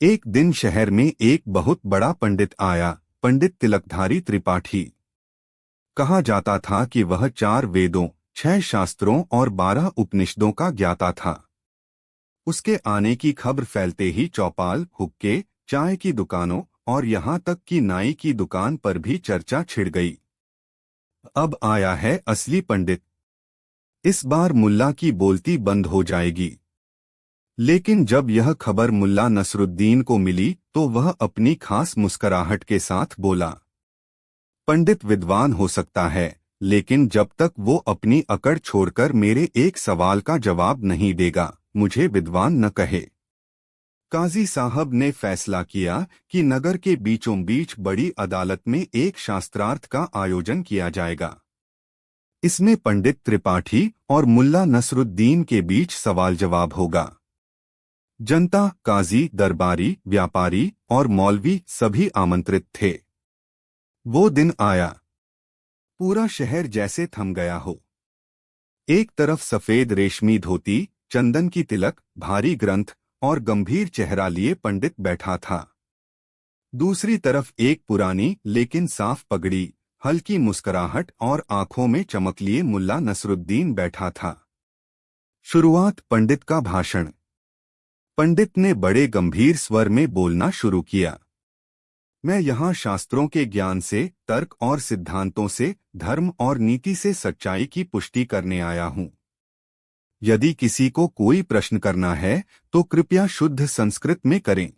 एक दिन शहर में एक बहुत बड़ा पंडित आया। पंडित तिलकधारी त्रिपाठी। कहा जाता था कि वह 4 वेदों, 6 शास्त्रों और 12 उपनिषदों का ज्ञाता था। उसके आने की खबर फैलते ही चौपाल, हुक्के, चाय की दुकानों और यहाँ तक कि नाई की दुकान पर भी चर्चा छिड़ गई। अब आया है असली पंडित। इस बार मुल्ला की बोलती बंद हो जाएगी। लेकिन जब यह खबर मुल्ला नसरुद्दीन को मिली तो वह अपनी खास मुस्कुराहट के साथ बोला, पंडित विद्वान हो सकता है, लेकिन जब तक वो अपनी अकड़ छोड़कर मेरे एक सवाल का जवाब नहीं देगा, मुझे विद्वान न कहे। काजी साहब ने फैसला किया कि नगर के बीचों बीच बड़ी अदालत में एक शास्त्रार्थ का आयोजन किया जाएगा। इसमें पंडित त्रिपाठी और मुल्ला नसरुद्दीन के बीच सवाल जवाब होगा। जनता, काजी, दरबारी, व्यापारी और मौलवी सभी आमंत्रित थे। वो दिन आया। पूरा शहर जैसे थम गया हो। एक तरफ सफेद रेशमी धोती, चंदन की तिलक, भारी ग्रंथ और गंभीर चेहरा लिए पंडित बैठा था। दूसरी तरफ एक पुरानी लेकिन साफ पगड़ी, हल्की मुस्कुराहट और आंखों में चमक लिए मुल्ला नसरुद्दीन बैठा था। शुरुआत पंडित का भाषण। पंडित ने बड़े गंभीर स्वर में बोलना शुरू किया। मैं यहाँ शास्त्रों के ज्ञान से, तर्क और सिद्धांतों से, धर्म और नीति से सच्चाई की पुष्टि करने आया हूँ। यदि किसी को कोई प्रश्न करना है तो कृपया शुद्ध संस्कृत में करें।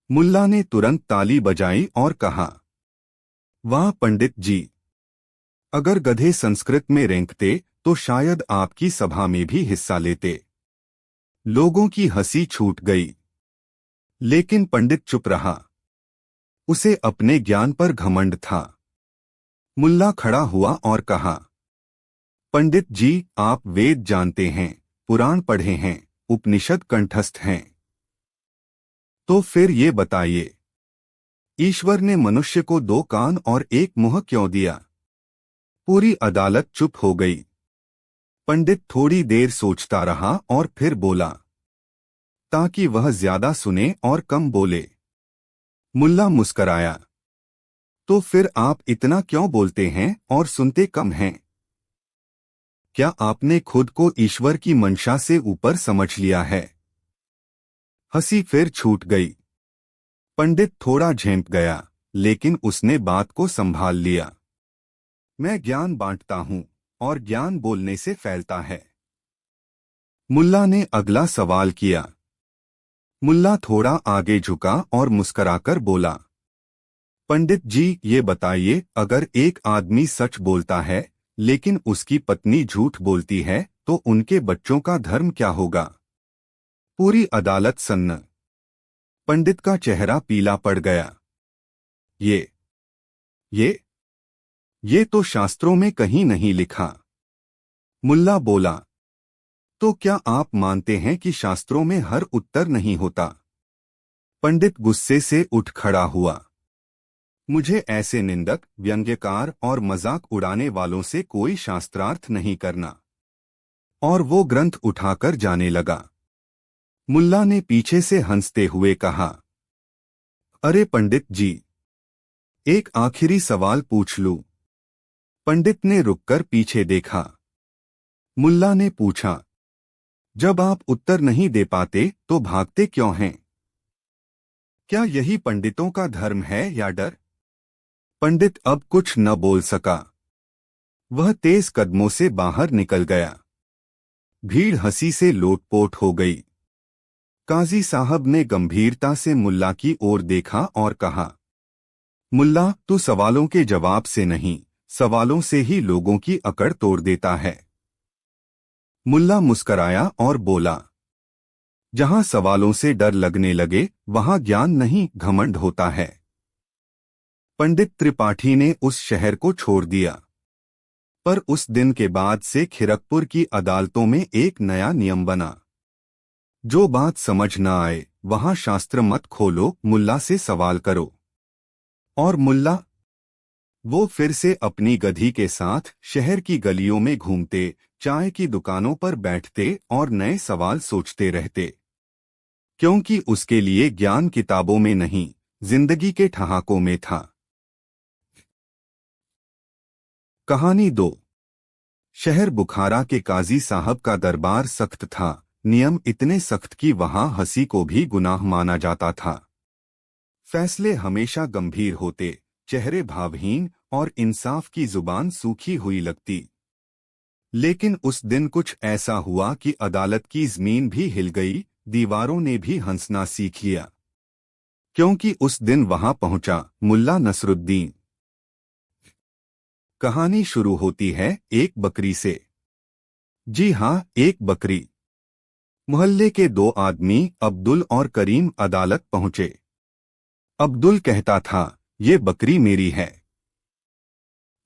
मुल्ला ने तुरंत ताली बजाई और कहा, वाह पंडित जी! अगर गधे संस्कृत में रेंकते तो शायद आपकी सभा में भी हिस्सा लेते। लोगों की हंसी छूट गई। लेकिन पंडित चुप रहा। उसे अपने ज्ञान पर घमंड था। मुल्ला खड़ा हुआ और कहा, पंडित जी, आप वेद जानते हैं, पुराण पढ़े हैं, उपनिषद कंठस्थ हैं। तो फिर ये बताइए, ईश्वर ने मनुष्य को 2 कान और 1 मुंह क्यों दिया? पूरी अदालत चुप हो गई। पंडित थोड़ी देर सोचता रहा और फिर बोला, ताकि वह ज्यादा सुने और कम बोले। मुल्ला मुस्कराया। तो फिर आप इतना क्यों बोलते हैं और सुनते कम हैं? क्या आपने खुद को ईश्वर की मंशा से ऊपर समझ लिया है? हंसी फिर छूट गई। पंडित थोड़ा झेंप गया, लेकिन उसने बात को संभाल लिया। मैं ज्ञान बांटता हूं और ज्ञान बोलने से फैलता है। मुल्ला ने अगला सवाल किया। मुल्ला थोड़ा आगे झुका और मुस्कुराकर बोला, पंडित जी, ये बताइए, अगर एक आदमी सच बोलता है लेकिन उसकी पत्नी झूठ बोलती है तो उनके बच्चों का धर्म क्या होगा? पूरी अदालत सन्न। पंडित का चेहरा पीला पड़ गया। ये ये तो शास्त्रों में कहीं नहीं लिखा। मुल्ला बोला, तो क्या आप मानते हैं कि शास्त्रों में हर उत्तर नहीं होता? पंडित गुस्से से उठ खड़ा हुआ। मुझे ऐसे निंदक, व्यंग्यकार और मजाक उड़ाने वालों से कोई शास्त्रार्थ नहीं करना। और वो ग्रंथ उठाकर जाने लगा। मुल्ला ने पीछे से हंसते हुए कहा, अरे पंडित जी, एक आखिरी सवाल पूछ लूं? पंडित ने रुककर पीछे देखा। मुल्ला ने पूछा, जब आप उत्तर नहीं दे पाते तो भागते क्यों हैं? क्या यही पंडितों का धर्म है या डर? पंडित अब कुछ न बोल सका। वह तेज कदमों से बाहर निकल गया। भीड़ हंसी से लोटपोट हो गई। काजी साहब ने गंभीरता से मुल्ला की ओर देखा और कहा, मुल्ला, तू सवालों के जवाब से नहीं, सवालों से ही लोगों की अकड़ तोड़ देता है। मुल्ला मुस्कराया और बोला, जहां सवालों से डर लगने लगे वहां ज्ञान नहीं, घमंड होता है। पंडित त्रिपाठी ने उस शहर को छोड़ दिया। पर उस दिन के बाद से खिरकपुर की अदालतों में एक नया नियम बना। जो बात समझ न आए वहां शास्त्र मत खोलो, मुल्ला से सवाल करो। और मुल्ला, वो फिर से अपनी गधी के साथ शहर की गलियों में घूमते, चाय की दुकानों पर बैठते और नए सवाल सोचते रहते। क्योंकि उसके लिए ज्ञान किताबों में नहीं, जिंदगी के ठहाकों में था। कहानी 2। शहर बुखारा के काजी साहब का दरबार सख्त था। नियम इतने सख्त कि वहां हंसी को भी गुनाह माना जाता था। फैसले हमेशा गंभीर होते, चेहरे भावहीन और इंसाफ की जुबान सूखी हुई लगती। लेकिन उस दिन कुछ ऐसा हुआ कि अदालत की जमीन भी हिल गई, दीवारों ने भी हंसना सीख लिया। क्योंकि उस दिन वहां पहुंचा मुल्ला नसरुद्दीन। कहानी शुरू होती है एक बकरी से। जी हाँ, एक बकरी। मोहल्ले के दो आदमी अब्दुल और करीम अदालत पहुंचे। अब्दुल कहता था, ये बकरी मेरी है।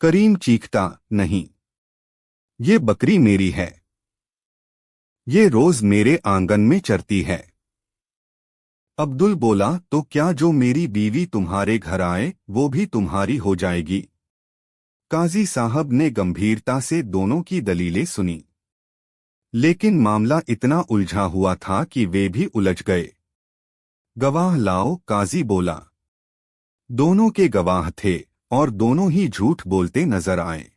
करीम चीखता, नहीं, ये बकरी मेरी है। ये रोज मेरे आंगन में चरती है। अब्दुल बोला, तो क्या जो मेरी बीवी तुम्हारे घर आए वो भी तुम्हारी हो जाएगी? काजी साहब ने गंभीरता से दोनों की दलीलें सुनी। लेकिन मामला इतना उलझा हुआ था कि वे भी उलझ गए। गवाह लाओ, काजी बोला। दोनों के गवाह थे और दोनों ही झूठ बोलते नजर आए।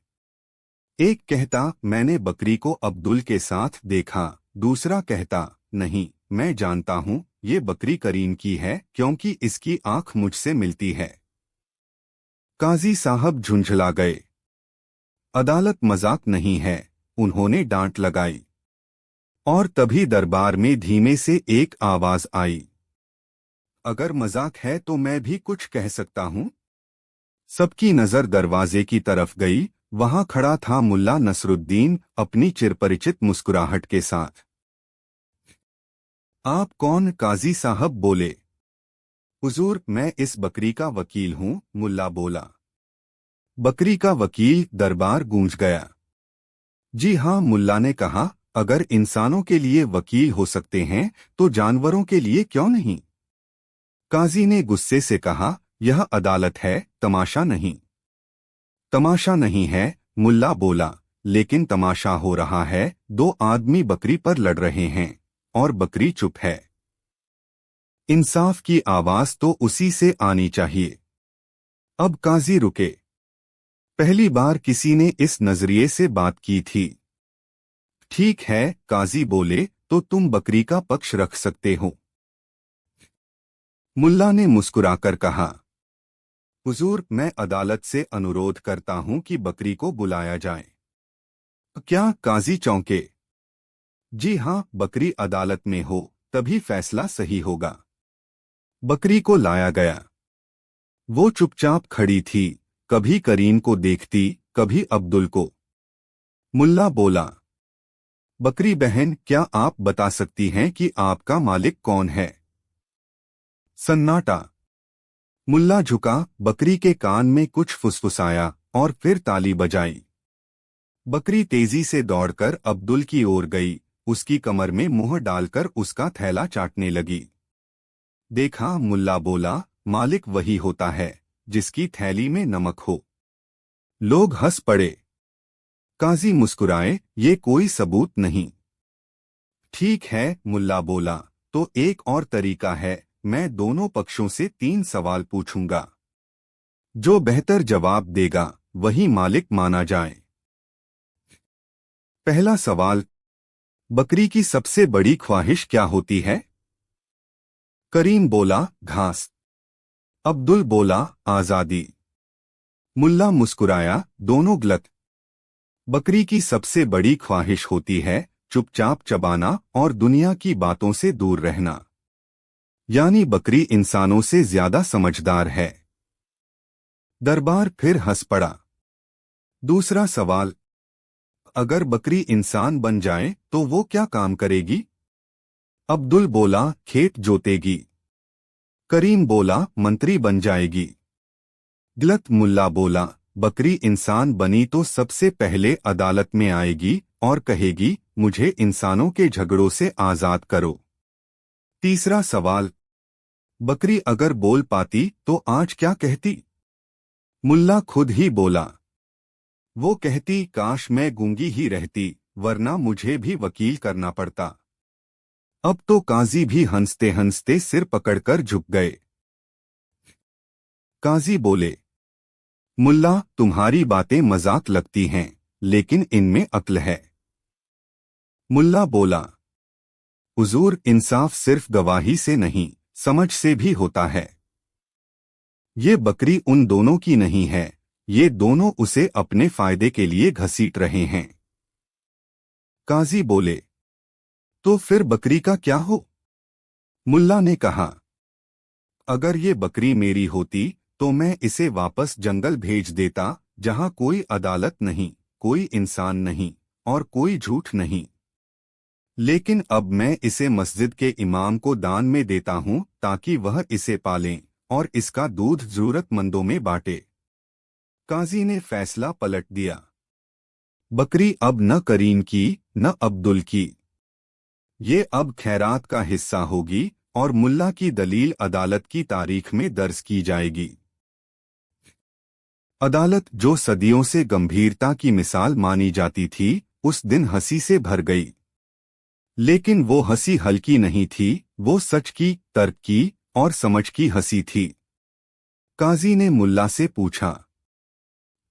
एक कहता, मैंने बकरी को अब्दुल के साथ देखा। दूसरा कहता, नहीं, मैं जानता हूं ये बकरी करीम की है क्योंकि इसकी आंख मुझसे मिलती है। काजी साहब झुंझला गए। अदालत मजाक नहीं है, उन्होंने डांट लगाई। और तभी दरबार में धीमे से एक आवाज आई, अगर मजाक है तो मैं भी कुछ कह सकता हूं। सबकी नजर दरवाजे की तरफ गई। वहां खड़ा था मुल्ला नसरुद्दीन अपनी चिरपरिचित मुस्कुराहट के साथ। आप कौन? काजी साहब बोले। हुजूर, मैं इस बकरी का वकील हूं, मुल्ला बोला। बकरी का वकील? दरबार गूंज गया। जी हाँ, मुल्ला ने कहा, अगर इंसानों के लिए वकील हो सकते हैं तो जानवरों के लिए क्यों नहीं? काजी ने गुस्से से कहा, यह अदालत है, तमाशा नहीं। तमाशा नहीं है, मुल्ला बोला, लेकिन तमाशा हो रहा है। दो आदमी बकरी पर लड़ रहे हैं और बकरी चुप है। इंसाफ की आवाज तो उसी से आनी चाहिए। अब काजी रुके। पहली बार किसी ने इस नजरिए से बात की थी। ठीक है, काजी बोले, तो तुम बकरी का पक्ष रख सकते हो। मुल्ला ने मुस्कुराकर कहा, हुजूर, मैं अदालत से अनुरोध करता हूं कि बकरी को बुलाया जाए। क्या? काजी चौंके। जी हाँ, बकरी अदालत में हो तभी फैसला सही होगा। बकरी को लाया गया। वो चुपचाप खड़ी थी, कभी करीम को देखती, कभी अब्दुल को। मुल्ला बोला, बकरी बहन, क्या आप बता सकती हैं कि आपका मालिक कौन है? सन्नाटा। मुल्ला झुका, बकरी के कान में कुछ फुसफुसाया और फिर ताली बजाई। बकरी तेजी से दौड़कर अब्दुल की ओर गई, उसकी कमर में मुंह डालकर उसका थैला चाटने लगी। देखा, मुल्ला बोला, मालिक वही होता है जिसकी थैली में नमक हो। लोग हंस पड़े। काजी मुस्कुराए, ये कोई सबूत नहीं। ठीक है, मुल्ला बोला, तो एक और तरीका है, मैं दोनों पक्षों से 3 सवाल पूछूंगा। जो बेहतर जवाब देगा वही मालिक माना जाए। पहला सवाल, बकरी की सबसे बड़ी ख्वाहिश क्या होती है? करीम बोला, घास। अब्दुल बोला, आजादी। मुल्ला मुस्कुराया, दोनों गलत। बकरी की सबसे बड़ी ख्वाहिश होती है चुपचाप चबाना और दुनिया की बातों से दूर रहना। यानी बकरी इंसानों से ज्यादा समझदार है। दरबार फिर हंस पड़ा। दूसरा सवाल, अगर बकरी इंसान बन जाए तो वो क्या काम करेगी? अब्दुल बोला, खेत जोतेगी। करीम बोला, मंत्री बन जाएगी। गलत। मुल्ला बोला, बकरी इंसान बनी तो सबसे पहले अदालत में आएगी और कहेगी, मुझे इंसानों के झगड़ों से आजाद करो। तीसरा सवाल, बकरी अगर बोल पाती तो आज क्या कहती? मुल्ला खुद ही बोला, वो कहती, काश मैं गूंगी ही रहती, वरना मुझे भी वकील करना पड़ता। अब तो काजी भी हंसते हंसते सिर पकड़कर झुक गए। काजी बोले, मुल्ला, तुम्हारी बातें मजाक लगती हैं, लेकिन इनमें अक्ल है। मुल्ला बोला, हुजूर, इंसाफ सिर्फ गवाही से नहीं, समझ से भी होता है। ये बकरी उन दोनों की नहीं है, ये दोनों उसे अपने फायदे के लिए घसीट रहे हैं। काजी बोले, तो फिर बकरी का क्या हो? मुल्ला ने कहा, अगर ये बकरी मेरी होती तो मैं इसे वापस जंगल भेज देता, जहां कोई अदालत नहीं, कोई इंसान नहीं और कोई झूठ नहीं। लेकिन अब मैं इसे मस्जिद के इमाम को दान में देता हूं ताकि वह इसे पालें और इसका दूध जरूरतमंदों में बांटे। काजी ने फैसला पलट दिया। बकरी अब न करीम की न अब्दुल की, ये अब खैरात का हिस्सा होगी और मुल्ला की दलील अदालत की तारीख में दर्ज की जाएगी। अदालत, जो सदियों से गंभीरता की मिसाल मानी जाती थी, उस दिन हंसी से भर गई। लेकिन वो हंसी हल्की नहीं थी, वो सच की, तर्क की और समझ की हंसी थी। काजी ने मुल्ला से पूछा,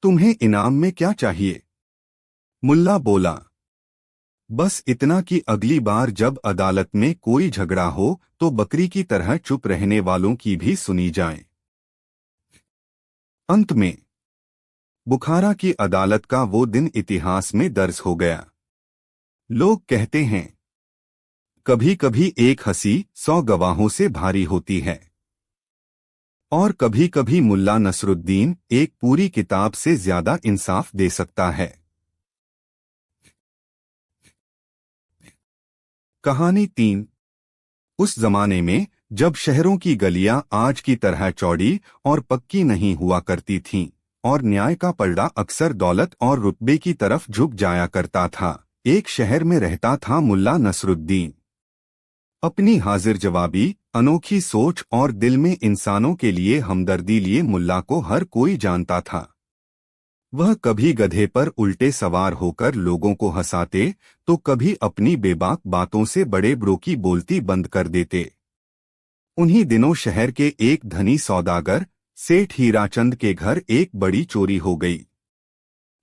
तुम्हें इनाम में क्या चाहिए? मुल्ला बोला, बस इतना कि अगली बार जब अदालत में कोई झगड़ा हो तो बकरी की तरह चुप रहने वालों की भी सुनी जाए। अंत में बुखारा की अदालत का वो दिन इतिहास में दर्ज हो गया। लोग कहते हैं, कभी कभी एक हंसी 100 गवाहों से भारी होती है, और कभी कभी मुल्ला नसरुद्दीन एक पूरी किताब से ज्यादा इंसाफ दे सकता है। कहानी 3। उस जमाने में जब शहरों की गलियां आज की तरह चौड़ी और पक्की नहीं हुआ करती थीं, और न्याय का पलड़ा अक्सर दौलत और रुतबे की तरफ झुक जाया करता था, एक शहर में रहता था मुल्ला नसरुद्दीन। अपनी हाजिर जवाबी, अनोखी सोच और दिल में इंसानों के लिए हमदर्दी लिए मुल्ला को हर कोई जानता था। वह कभी गधे पर उल्टे सवार होकर लोगों को हंसाते, तो कभी अपनी बेबाक बातों से बड़े बड़ों की बोलती बंद कर देते। उन्हीं दिनों शहर के एक धनी सौदागर सेठ हीराचंद के घर एक बड़ी चोरी हो गई।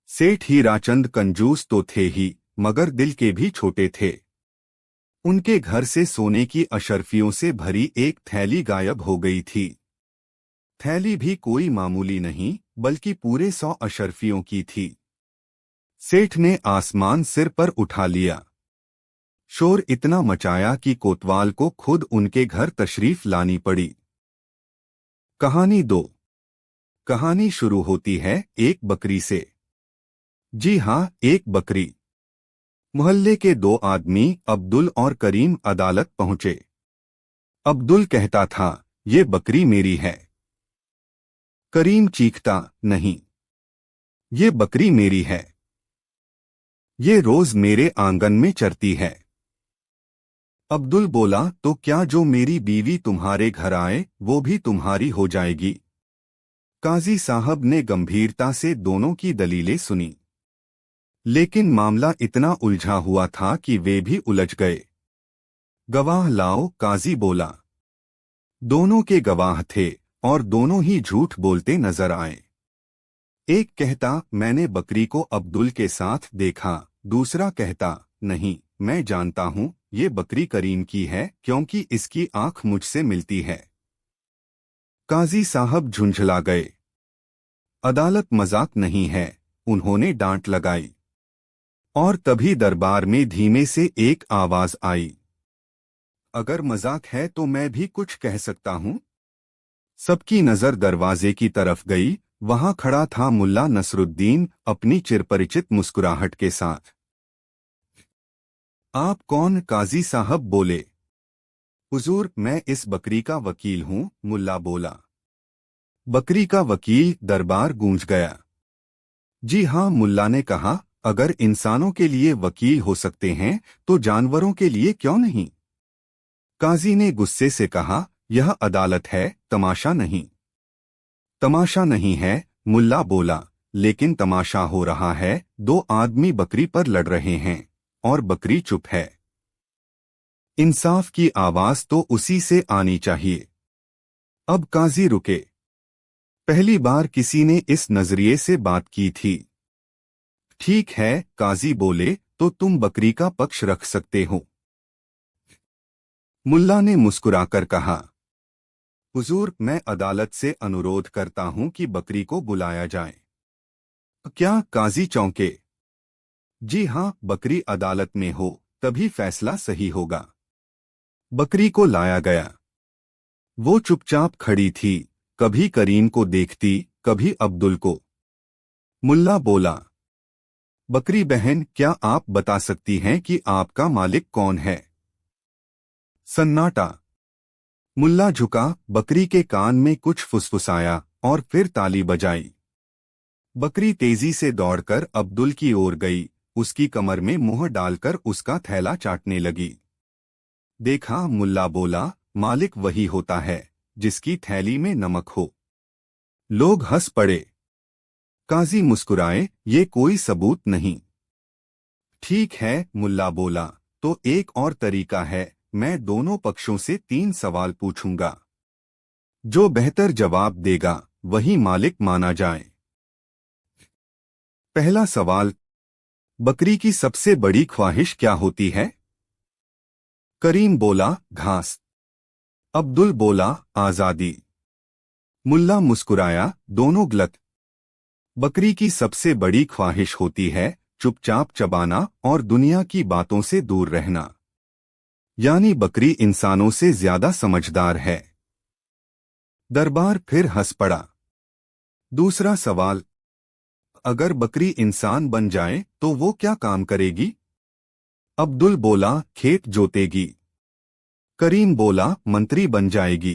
सेठ हीराचंद कंजूस तो थे ही, मगर दिल के भी छोटे थे। उनके घर से सोने की अशर्फियों से भरी एक थैली गायब हो गई थी। थैली भी कोई मामूली नहीं, बल्कि पूरे 100 अशर्फियों की थी। सेठ ने आसमान सिर पर उठा लिया। शोर इतना मचाया कि कोतवाल को खुद उनके घर तशरीफ लानी पड़ी। कहानी 2। कहानी शुरू होती है एक बकरी से। जी हाँ, एक बकरी। मोहल्ले के 2 आदमी अब्दुल और करीम अदालत पहुंचे। अब्दुल कहता था, ये बकरी मेरी है। करीम चीखता, नहीं, ये बकरी मेरी है, ये रोज मेरे आंगन में चरती है। अब्दुल बोला, तो क्या जो मेरी बीवी तुम्हारे घर आए वो भी तुम्हारी हो जाएगी? काजी साहब ने गंभीरता से दोनों की दलीलें सुनी, लेकिन मामला इतना उलझा हुआ था कि वे भी उलझ गए। गवाह लाओ, काजी बोला। दोनों के गवाह थे और दोनों ही झूठ बोलते नजर आए। एक कहता, मैंने बकरी को अब्दुल के साथ देखा। दूसरा कहता, नहीं, मैं जानता हूं, ये बकरी करीम की है क्योंकि इसकी आंख मुझसे मिलती है। काजी साहब झुंझला गए। अदालत मजाक नहीं है, उन्होंने डांट लगाई। और तभी दरबार में धीमे से एक आवाज आई, अगर मजाक है तो मैं भी कुछ कह सकता हूं। सबकी नजर दरवाजे की तरफ गई। वहां खड़ा था मुल्ला नसरुद्दीन अपनी चिरपरिचित मुस्कुराहट के साथ। आप कौन? काजी साहब बोले। हुजूर, मैं इस बकरी का वकील हूं, मुल्ला बोला। बकरी का वकील? दरबार गूंज गया। जी हां, मुल्ला ने कहा, अगर इंसानों के लिए वकील हो सकते हैं तो जानवरों के लिए क्यों नहीं? काजी ने गुस्से से कहा, यह अदालत है, तमाशा नहीं। तमाशा नहीं है, मुल्ला बोला, लेकिन तमाशा हो रहा है। 2 आदमी बकरी पर लड़ रहे हैं और बकरी चुप है। इंसाफ की आवाज तो उसी से आनी चाहिए। अब काजी रुके। पहली बार किसी ने इस नजरिए से बात की थी। ठीक है, काजी बोले, तो तुम बकरी का पक्ष रख सकते हो। मुल्ला ने मुस्कुराकर कहा, हुजूर, मैं अदालत से अनुरोध करता हूं कि बकरी को बुलाया जाए। क्या? काजी चौंके। जी हाँ, बकरी अदालत में हो तभी फैसला सही होगा। बकरी को लाया गया। वो चुपचाप खड़ी थी, कभी करीम को देखती, कभी अब्दुल को। मुल्ला बोला, बकरी बहन, क्या आप बता सकती हैं कि आपका मालिक कौन है? सन्नाटा। मुल्ला झुका, बकरी के कान में कुछ फुसफुसाया और फिर ताली बजाई। बकरी तेजी से दौड़कर अब्दुल की ओर गई, उसकी कमर में मुंह डालकर उसका थैला चाटने लगी। देखा, मुल्ला बोला, मालिक वही होता है जिसकी थैली में नमक हो। लोग हंस पड़े। काजी मुस्कुराए, ये कोई सबूत नहीं। ठीक है, मुल्ला बोला, तो एक और तरीका है, मैं दोनों पक्षों से 3 सवाल पूछूंगा। जो बेहतर जवाब देगा वही मालिक माना जाए। पहला सवाल, बकरी की सबसे बड़ी ख्वाहिश क्या होती है? करीम बोला, घास। अब्दुल बोला, आजादी। मुल्ला मुस्कुराया, दोनों गलत। बकरी की सबसे बड़ी ख्वाहिश होती है चुपचाप चबाना और दुनिया की बातों से दूर रहना। यानी बकरी इंसानों से ज्यादा समझदार है। दरबार फिर हंस पड़ा। दूसरा सवाल, अगर बकरी इंसान बन जाए तो वो क्या काम करेगी? अब्दुल बोला, खेत जोतेगी। करीम बोला, मंत्री बन जाएगी।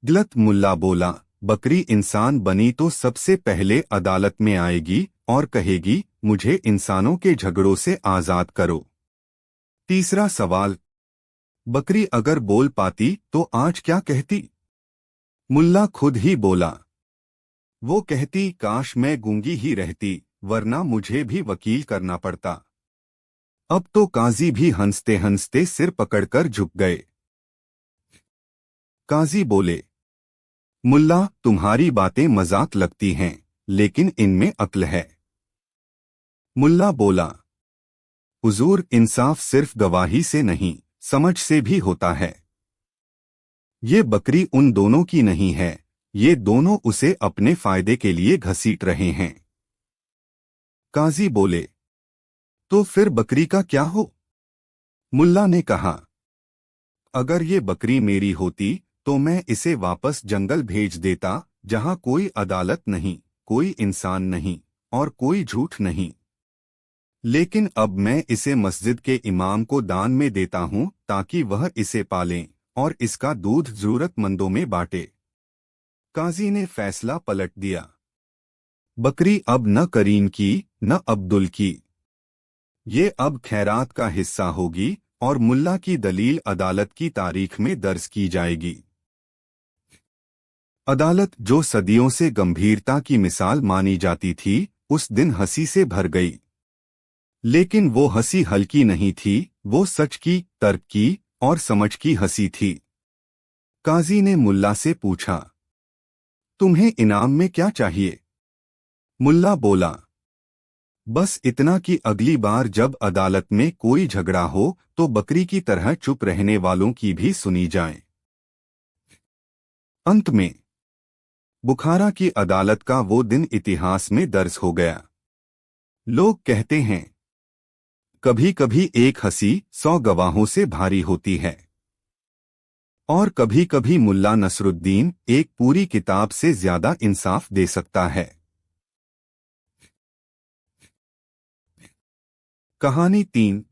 गलत। मुल्ला बोला, बकरी इंसान बनी तो सबसे पहले अदालत में आएगी और कहेगी, मुझे इंसानों के झगड़ों से आजाद करो। तीसरा सवाल, बकरी अगर बोल पाती तो आज क्या कहती? मुल्ला खुद ही बोला, वो कहती, काश मैं गूंगी ही रहती, वरना मुझे भी वकील करना पड़ता। अब तो काजी भी हंसते हंसते सिर पकड़कर झुक गए। काजी बोले, मुल्ला, तुम्हारी बातें मजाक लगती हैं, लेकिन इनमें अक्ल है। मुल्ला बोला, हुजूर, इंसाफ सिर्फ गवाही से नहीं, समझ से भी होता है। ये बकरी उन दोनों की नहीं है, ये दोनों उसे अपने फायदे के लिए घसीट रहे हैं। काजी बोले, तो फिर बकरी का क्या हो? मुल्ला ने कहा, अगर ये बकरी मेरी होती तो मैं इसे वापस जंगल भेज देता, जहां कोई अदालत नहीं, कोई इंसान नहीं और कोई झूठ नहीं। लेकिन अब मैं इसे मस्जिद के इमाम को दान में देता हूं ताकि वह इसे पालें और इसका दूध जरूरतमंदों में बांटे। काजी ने फैसला पलट दिया। बकरी अब न करीम की न अब्दुल की, ये अब खैरात का हिस्सा होगी और मुल्ला की दलील अदालत की तारीख में दर्ज की जाएगी। अदालत, जो सदियों से गंभीरता की मिसाल मानी जाती थी, उस दिन हंसी से भर गई। लेकिन वो हंसी हल्की नहीं थी, वो सच की, तर्क की और समझ की हंसी थी। काजी ने मुल्ला से पूछा, तुम्हें इनाम में क्या चाहिए? मुल्ला बोला, बस इतना कि अगली बार जब अदालत में कोई झगड़ा हो तो बकरी की तरह चुप रहने वालों की भी सुनी जाए। अंत में बुखारा की अदालत का वो दिन इतिहास में दर्ज हो गया। लोग कहते हैं, कभी कभी एक हंसी 100 गवाहों से भारी होती है। और कभी कभी मुल्ला नसरुद्दीन एक पूरी किताब से ज्यादा इंसाफ दे सकता है। कहानी 3।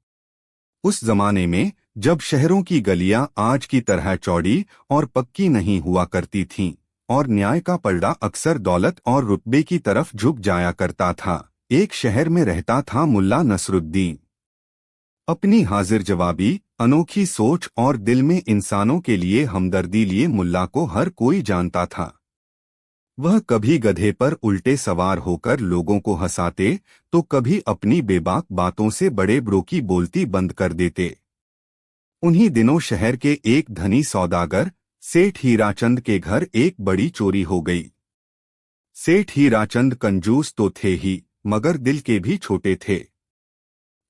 उस जमाने में जब शहरों की गलियां आज की तरह चौड़ी और पक्की नहीं हुआ करती थीं और न्याय का पलड़ा अक्सर दौलत और रुतबे की तरफ झुक जाया करता था, एक शहर में रहता था मुल्ला नसरुद्दीन। अपनी हाजिर जवाबी, अनोखी सोच और दिल में इंसानों के लिए हमदर्दी लिए मुल्ला को हर कोई जानता था। वह कभी गधे पर उल्टे सवार होकर लोगों को हंसाते तो कभी अपनी बेबाक बातों से बड़े बड़ों की बोलती बंद कर देते। उन्हीं दिनों शहर के एक धनी सौदागर सेठ हीराचंद के घर एक बड़ी चोरी हो गई। सेठ हीराचंद कंजूस तो थे ही, मगर दिल के भी छोटे थे।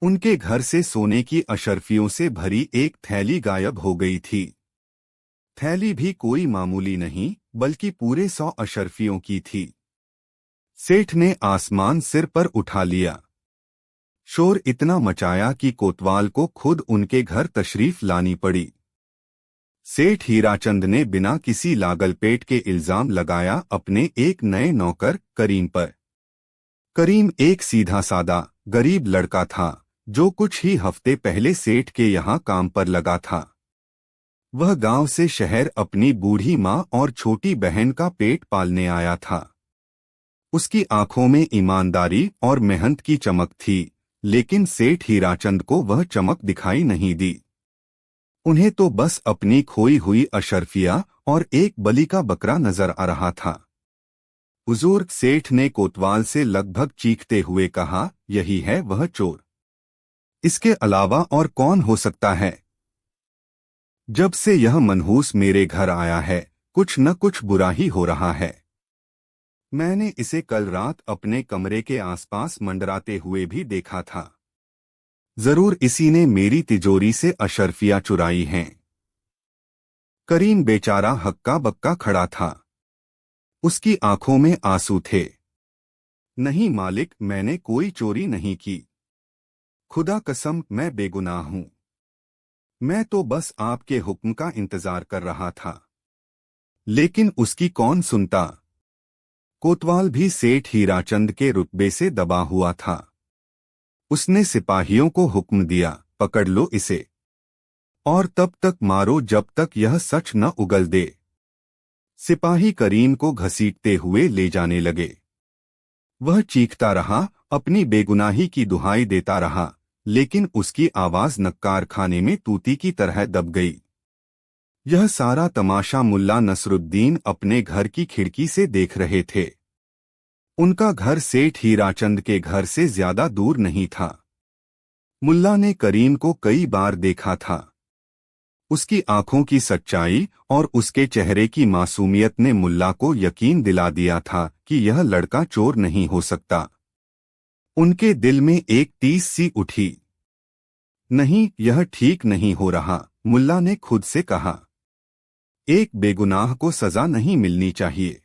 उनके घर से सोने की अशर्फियों से भरी एक थैली गायब हो गई थी। थैली भी कोई मामूली नहीं, बल्कि पूरे 100 अशर्फियों की थी। सेठ ने आसमान सिर पर उठा लिया। शोर इतना मचाया कि कोतवाल को खुद उनके घर तशरीफ लानी पड़ी। सेठ हीराचंद ने बिना किसी लागलपेट के इल्जाम लगाया अपने एक नए नौकर करीम पर। करीम एक सीधा सादा गरीब लड़का था, जो कुछ ही हफ्ते पहले सेठ के यहाँ काम पर लगा था। वह गांव से शहर अपनी बूढ़ी माँ और छोटी बहन का पेट पालने आया था। उसकी आंखों में ईमानदारी और मेहनत की चमक थी, लेकिन सेठ हीराचंद को वह चमक दिखाई नहीं दी। उन्हें तो बस अपनी खोई हुई अशर्फिया और एक बलि का बकरा नजर आ रहा था। हुजूर, सेठ ने कोतवाल से लगभग चीखते हुए कहा, यही है वह चोर। इसके अलावा और कौन हो सकता है? जब से यह मनहूस मेरे घर आया है, कुछ न कुछ बुरा ही हो रहा है। मैंने इसे कल रात अपने कमरे के आसपास मंडराते हुए भी देखा था। जरूर इसी ने मेरी तिजोरी से अशर्फियां चुराई हैं। करीम बेचारा हक्का बक्का खड़ा था। उसकी आंखों में आंसू थे। नहीं मालिक, मैंने कोई चोरी नहीं की। खुदा कसम, मैं बेगुनाह हूं। मैं तो बस आपके हुक्म का इंतजार कर रहा था। लेकिन उसकी कौन सुनता। कोतवाल भी सेठ हीराचंद के रुतबे से दबा हुआ था। उसने सिपाहियों को हुक्म दिया, पकड़ लो इसे और तब तक मारो जब तक यह सच न उगल दे। सिपाही करीम को घसीटते हुए ले जाने लगे। वह चीखता रहा, अपनी बेगुनाही की दुहाई देता रहा, लेकिन उसकी आवाज नक्कार खाने में तूती की तरह दब गई। यह सारा तमाशा मुल्ला नसरुद्दीन अपने घर की खिड़की से देख रहे थे। उनका घर सेठ हीराचंद के घर से ज्यादा दूर नहीं था। मुल्ला ने करीम को कई बार देखा था। उसकी आंखों की सच्चाई और उसके चेहरे की मासूमियत ने मुल्ला को यकीन दिला दिया था कि यह लड़का चोर नहीं हो सकता। उनके दिल में एक टीस सी उठी। नहीं, यह ठीक नहीं हो रहा, मुल्ला ने खुद से कहा। एक बेगुनाह को सजा नहीं मिलनी चाहिए।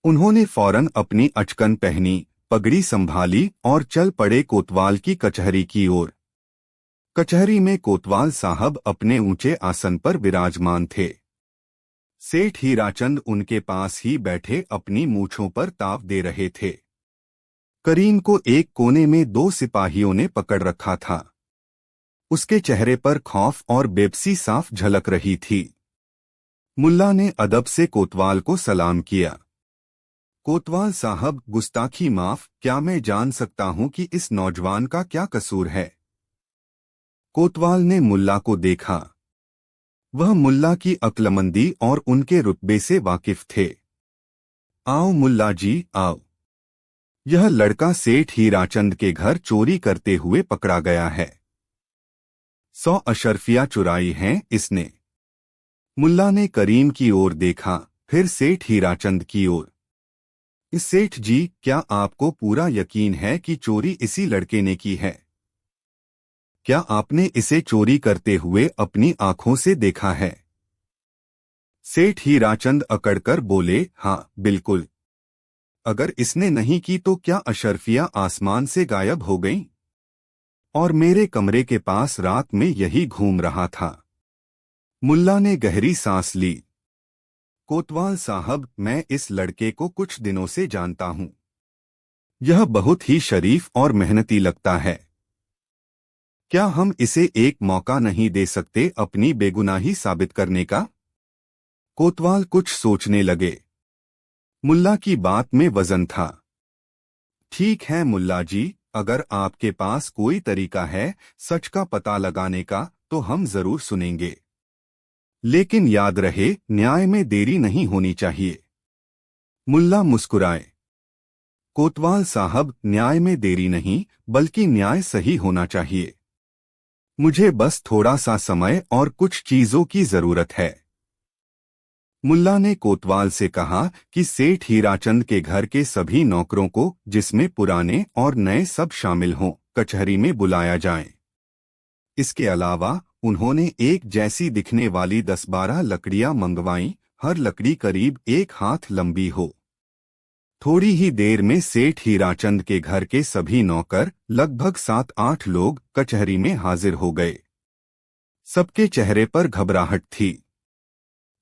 उन्होंने फौरन अपनी अचकन पहनी, पगड़ी संभाली और चल पड़े कोतवाल की कचहरी की ओर। कचहरी में कोतवाल साहब अपने ऊंचे आसन पर विराजमान थे। सेठ हीराचंद उनके पास ही बैठे अपनी मूंछों पर ताव दे रहे थे। करीम को एक कोने में 2 सिपाहियों ने पकड़ रखा था। उसके चेहरे पर खौफ और बेबसी साफ झलक रही थी। मुल्ला ने अदब से कोतवाल को सलाम किया। कोतवाल साहब, गुस्ताखी माफ, क्या मैं जान सकता हूं कि इस नौजवान का क्या कसूर है? कोतवाल ने मुल्ला को देखा। वह मुल्ला की अक्लमंदी और उनके रुतबे से वाकिफ थे। आओ मुल्ला जी, आओ। यह लड़का सेठ हीराचंद के घर चोरी करते हुए पकड़ा गया है। 100 अशर्फियां चुराई हैं इसने। मुल्ला ने करीम की ओर देखा, फिर सेठ हीराचंद की ओर। इस सेठ जी, क्या आपको पूरा यकीन है कि चोरी इसी लड़के ने की है? क्या आपने इसे चोरी करते हुए अपनी आंखों से देखा है? सेठ हीराचंद अकड़कर बोले, हाँ बिल्कुल। अगर इसने नहीं की तो क्या अशर्फियां आसमान से गायब हो गईं? और मेरे कमरे के पास रात में यही घूम रहा था। मुल्ला ने गहरी सांस ली। कोतवाल साहब, मैं इस लड़के को कुछ दिनों से जानता हूं। यह बहुत ही शरीफ और मेहनती लगता है। क्या हम इसे एक मौका नहीं दे सकते अपनी बेगुनाही साबित करने का? कोतवाल कुछ सोचने लगे। मुल्ला की बात में वजन था। ठीक है मुल्ला जी, अगर आपके पास कोई तरीका है सच का पता लगाने का तो हम जरूर सुनेंगे। लेकिन याद रहे, न्याय में देरी नहीं होनी चाहिए। मुल्ला मुस्कुराए। कोतवाल साहब, न्याय में देरी नहीं, बल्कि न्याय सही होना चाहिए। मुझे बस थोड़ा सा समय और कुछ चीजों की जरूरत है। मुल्ला ने कोतवाल से कहा कि सेठ हीराचंद के घर के सभी नौकरों को, जिसमें पुराने और नए सब शामिल हों, कचहरी में बुलाया जाए। इसके अलावा उन्होंने एक जैसी दिखने वाली 10-12 लकड़ियां मंगवाईं, हर लकड़ी करीब 1 हाथ लंबी हो। थोड़ी ही देर में सेठ हीराचंद के घर के सभी नौकर, लगभग 7-8 लोग, कचहरी में हाजिर हो गए। सबके चेहरे पर घबराहट थी।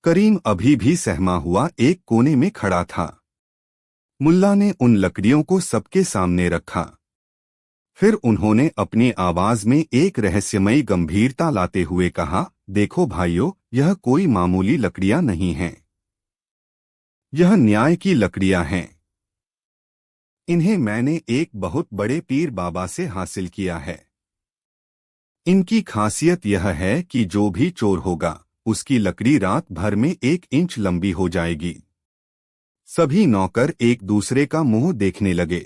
करीम अभी भी सहमा हुआ एक कोने में खड़ा था। मुल्ला ने उन लकड़ियों को सबके सामने रखा। फिर उन्होंने अपनी आवाज में एक रहस्यमयी गंभीरता लाते हुए कहा, देखो भाइयों, यह कोई मामूली लकड़ियां नहीं हैं। यह न्याय की लकड़ियां हैं। इन्हें मैंने एक बहुत बड़े पीर बाबा से हासिल किया है। इनकी खासियत यह है कि जो भी चोर होगा, उसकी लकड़ी रात भर में 1 इंच लंबी हो जाएगी। सभी नौकर एक दूसरे का मुंह देखने लगे।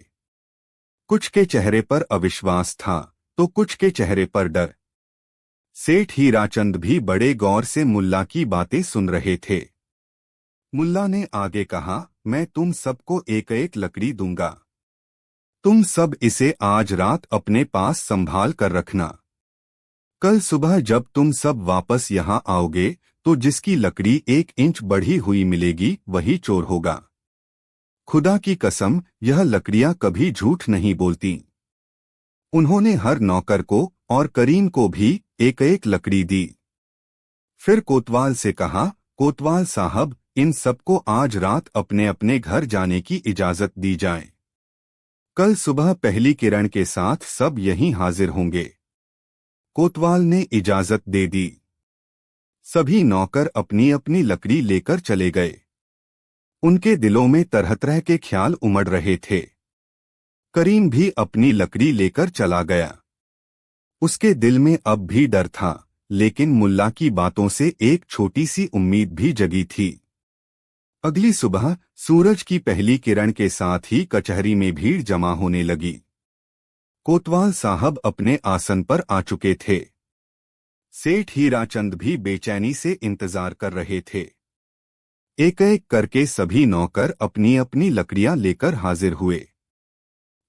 कुछ के चेहरे पर अविश्वास था, तो कुछ के चेहरे पर डर। सेठ हीराचंद भी बड़े गौर से मुल्ला की बातें सुन रहे थे। मुल्ला ने आगे कहा, मैं तुम सबको एक एक लकड़ी दूंगा। तुम सब इसे आज रात अपने पास संभाल कर रखना। कल सुबह जब तुम सब वापस यहाँ आओगे, तो जिसकी लकड़ी 1 इंच बढ़ी हुई मिलेगी, वही चोर होगा। खुदा की कसम, यह लकड़ियां कभी झूठ नहीं बोलती। उन्होंने हर नौकर को और करीम को भी एक एक लकड़ी दी। फिर कोतवाल से कहा, कोतवाल साहब, इन सबको आज रात अपने अपने घर जाने की इजाजत दी जाए। कल सुबह पहली किरण के साथ सब यहीं हाजिर होंगे। कोतवाल ने इजाजत दे दी। सभी नौकर अपनी अपनी लकड़ी लेकर चले गए। उनके दिलों में तरह तरह के ख्याल उमड़ रहे थे। करीम भी अपनी लकड़ी लेकर चला गया। उसके दिल में अब भी डर था, लेकिन मुल्ला की बातों से एक छोटी सी उम्मीद भी जगी थी। अगली सुबह सूरज की पहली किरण के साथ ही कचहरी में भीड़ जमा होने लगी। कोतवाल साहब अपने आसन पर आ चुके थे। सेठ हीराचंद भी बेचैनी से इंतजार कर रहे थे। एक एक करके सभी नौकर अपनी अपनी लकड़ियां लेकर हाजिर हुए।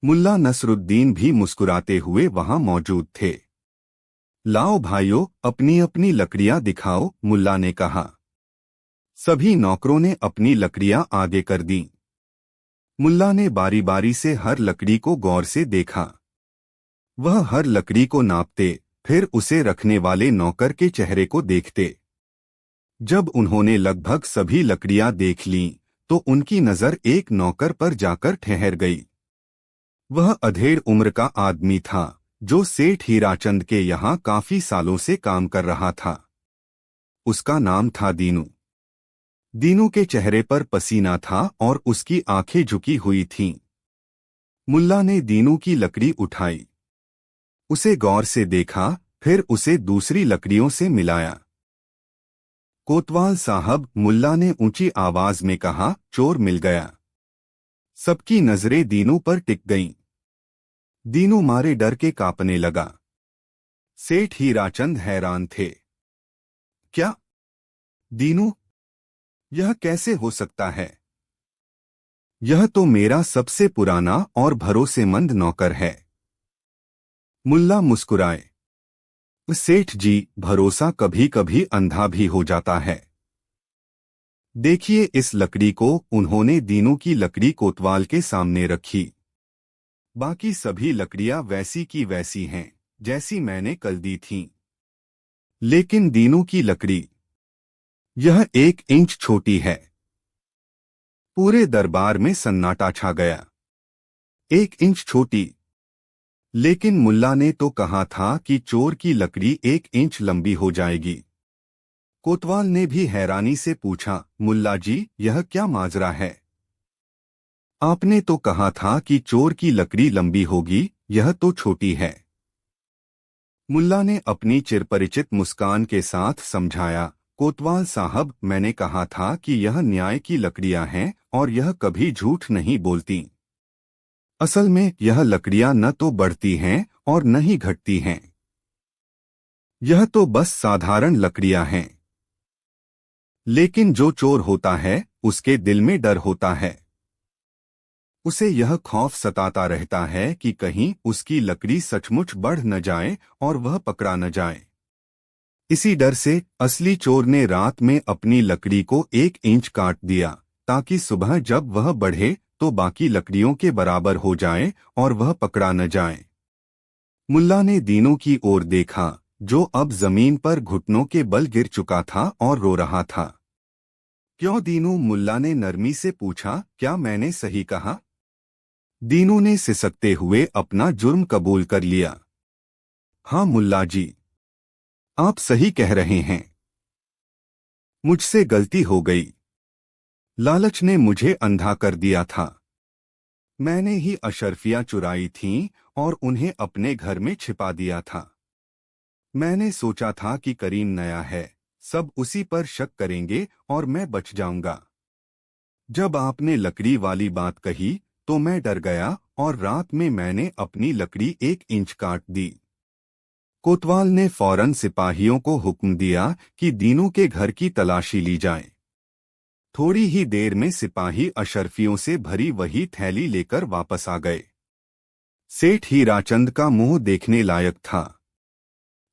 मुल्ला नसरुद्दीन भी मुस्कुराते हुए वहां मौजूद थे। लाओ भाइयों, अपनी अपनी लकड़ियां दिखाओ, मुल्ला ने कहा। सभी नौकरों ने अपनी लकड़ियां आगे कर दी। मुल्ला ने बारी बारी से हर लकड़ी को गौर से देखा। वह हर लकड़ी को नापते, फिर उसे रखने वाले नौकर के चेहरे को देखते। जब उन्होंने लगभग सभी लकड़ियां देख लीं, तो उनकी नजर एक नौकर पर जाकर ठहर गई। वह अधेड़ उम्र का आदमी था, जो सेठ हीराचंद के यहाँ काफी सालों से काम कर रहा था। उसका नाम था दीनू। दीनू के चेहरे पर पसीना था और उसकी आंखें झुकी हुई थीं। मुल्ला ने दीनू की लकड़ी उठाई, उसे गौर से देखा, फिर उसे दूसरी लकड़ियों से मिलाया। कोतवाल साहब, मुल्ला ने ऊंची आवाज में कहा, चोर मिल गया। सबकी नजरें दीनू पर टिक गईं। दीनू मारे डर के कांपने लगा। सेठ हीराचंद हैरान थे। क्या? दीनू? यह कैसे हो सकता है? यह तो मेरा सबसे पुराना और भरोसेमंद नौकर है। मुल्ला मुस्कुराए। सेठ जी, भरोसा कभी कभी अंधा भी हो जाता है। देखिए इस लकड़ी को। उन्होंने दीनू की लकड़ी कोतवाल के सामने रखी। बाकी सभी लकड़ियां वैसी की वैसी हैं, जैसी मैंने कल दी थीं। लेकिन दीनू की लकड़ी, यह 1 इंच छोटी है। पूरे दरबार में सन्नाटा छा गया। 1 इंच छोटी? लेकिन मुल्ला ने तो कहा था कि चोर की लकड़ी 1 इंच लंबी हो जाएगी। कोतवाल ने भी हैरानी से पूछा, मुल्ला जी, यह क्या माजरा है? आपने तो कहा था कि चोर की लकड़ी लंबी होगी, यह तो छोटी है। मुल्ला ने अपनी चिरपरिचित मुस्कान के साथ समझाया, कोतवाल साहब, मैंने कहा था कि यह न्याय की लकड़ियां हैं और यह कभी झूठ नहीं बोलती। असल में यह लकड़ियां न तो बढ़ती हैं और न ही घटती हैं। यह तो बस साधारण लकड़ियां हैं। लेकिन जो चोर होता है उसके दिल में डर होता है। उसे यह खौफ सताता रहता है कि कहीं उसकी लकड़ी सचमुच बढ़ न जाए और वह पकड़ा न जाए। इसी डर से असली चोर ने रात में अपनी लकड़ी को 1 इंच काट दिया, ताकि सुबह जब वह बढ़े तो बाकी लकड़ियों के बराबर हो जाए और वह पकड़ा न जाए। मुल्ला ने दीनू की ओर देखा, जो अब जमीन पर घुटनों के बल गिर चुका था और रो रहा था। क्यों दीनू? मुल्ला ने नरमी से पूछा। क्या मैंने सही कहा? दीनू ने सिसकते हुए अपना जुर्म कबूल कर लिया। हाँ मुल्ला जी, आप सही कह रहे हैं। मुझसे गलती हो गई। लालच ने मुझे अंधा कर दिया था। मैंने ही अशर्फियां चुराई थीं और उन्हें अपने घर में छिपा दिया था। मैंने सोचा था कि करीम नया है, सब उसी पर शक करेंगे और मैं बच जाऊंगा। जब आपने लकड़ी वाली बात कही तो मैं डर गया और रात में मैंने अपनी लकड़ी 1 इंच काट दी। कोतवाल ने फौरन सिपाहियों को हुक्म दिया कि दीनू के घर की तलाशी ली जाए। थोड़ी ही देर में सिपाही अशर्फियों से भरी वही थैली लेकर वापस आ गए। सेठ हीराचंद का मुंह देखने लायक था।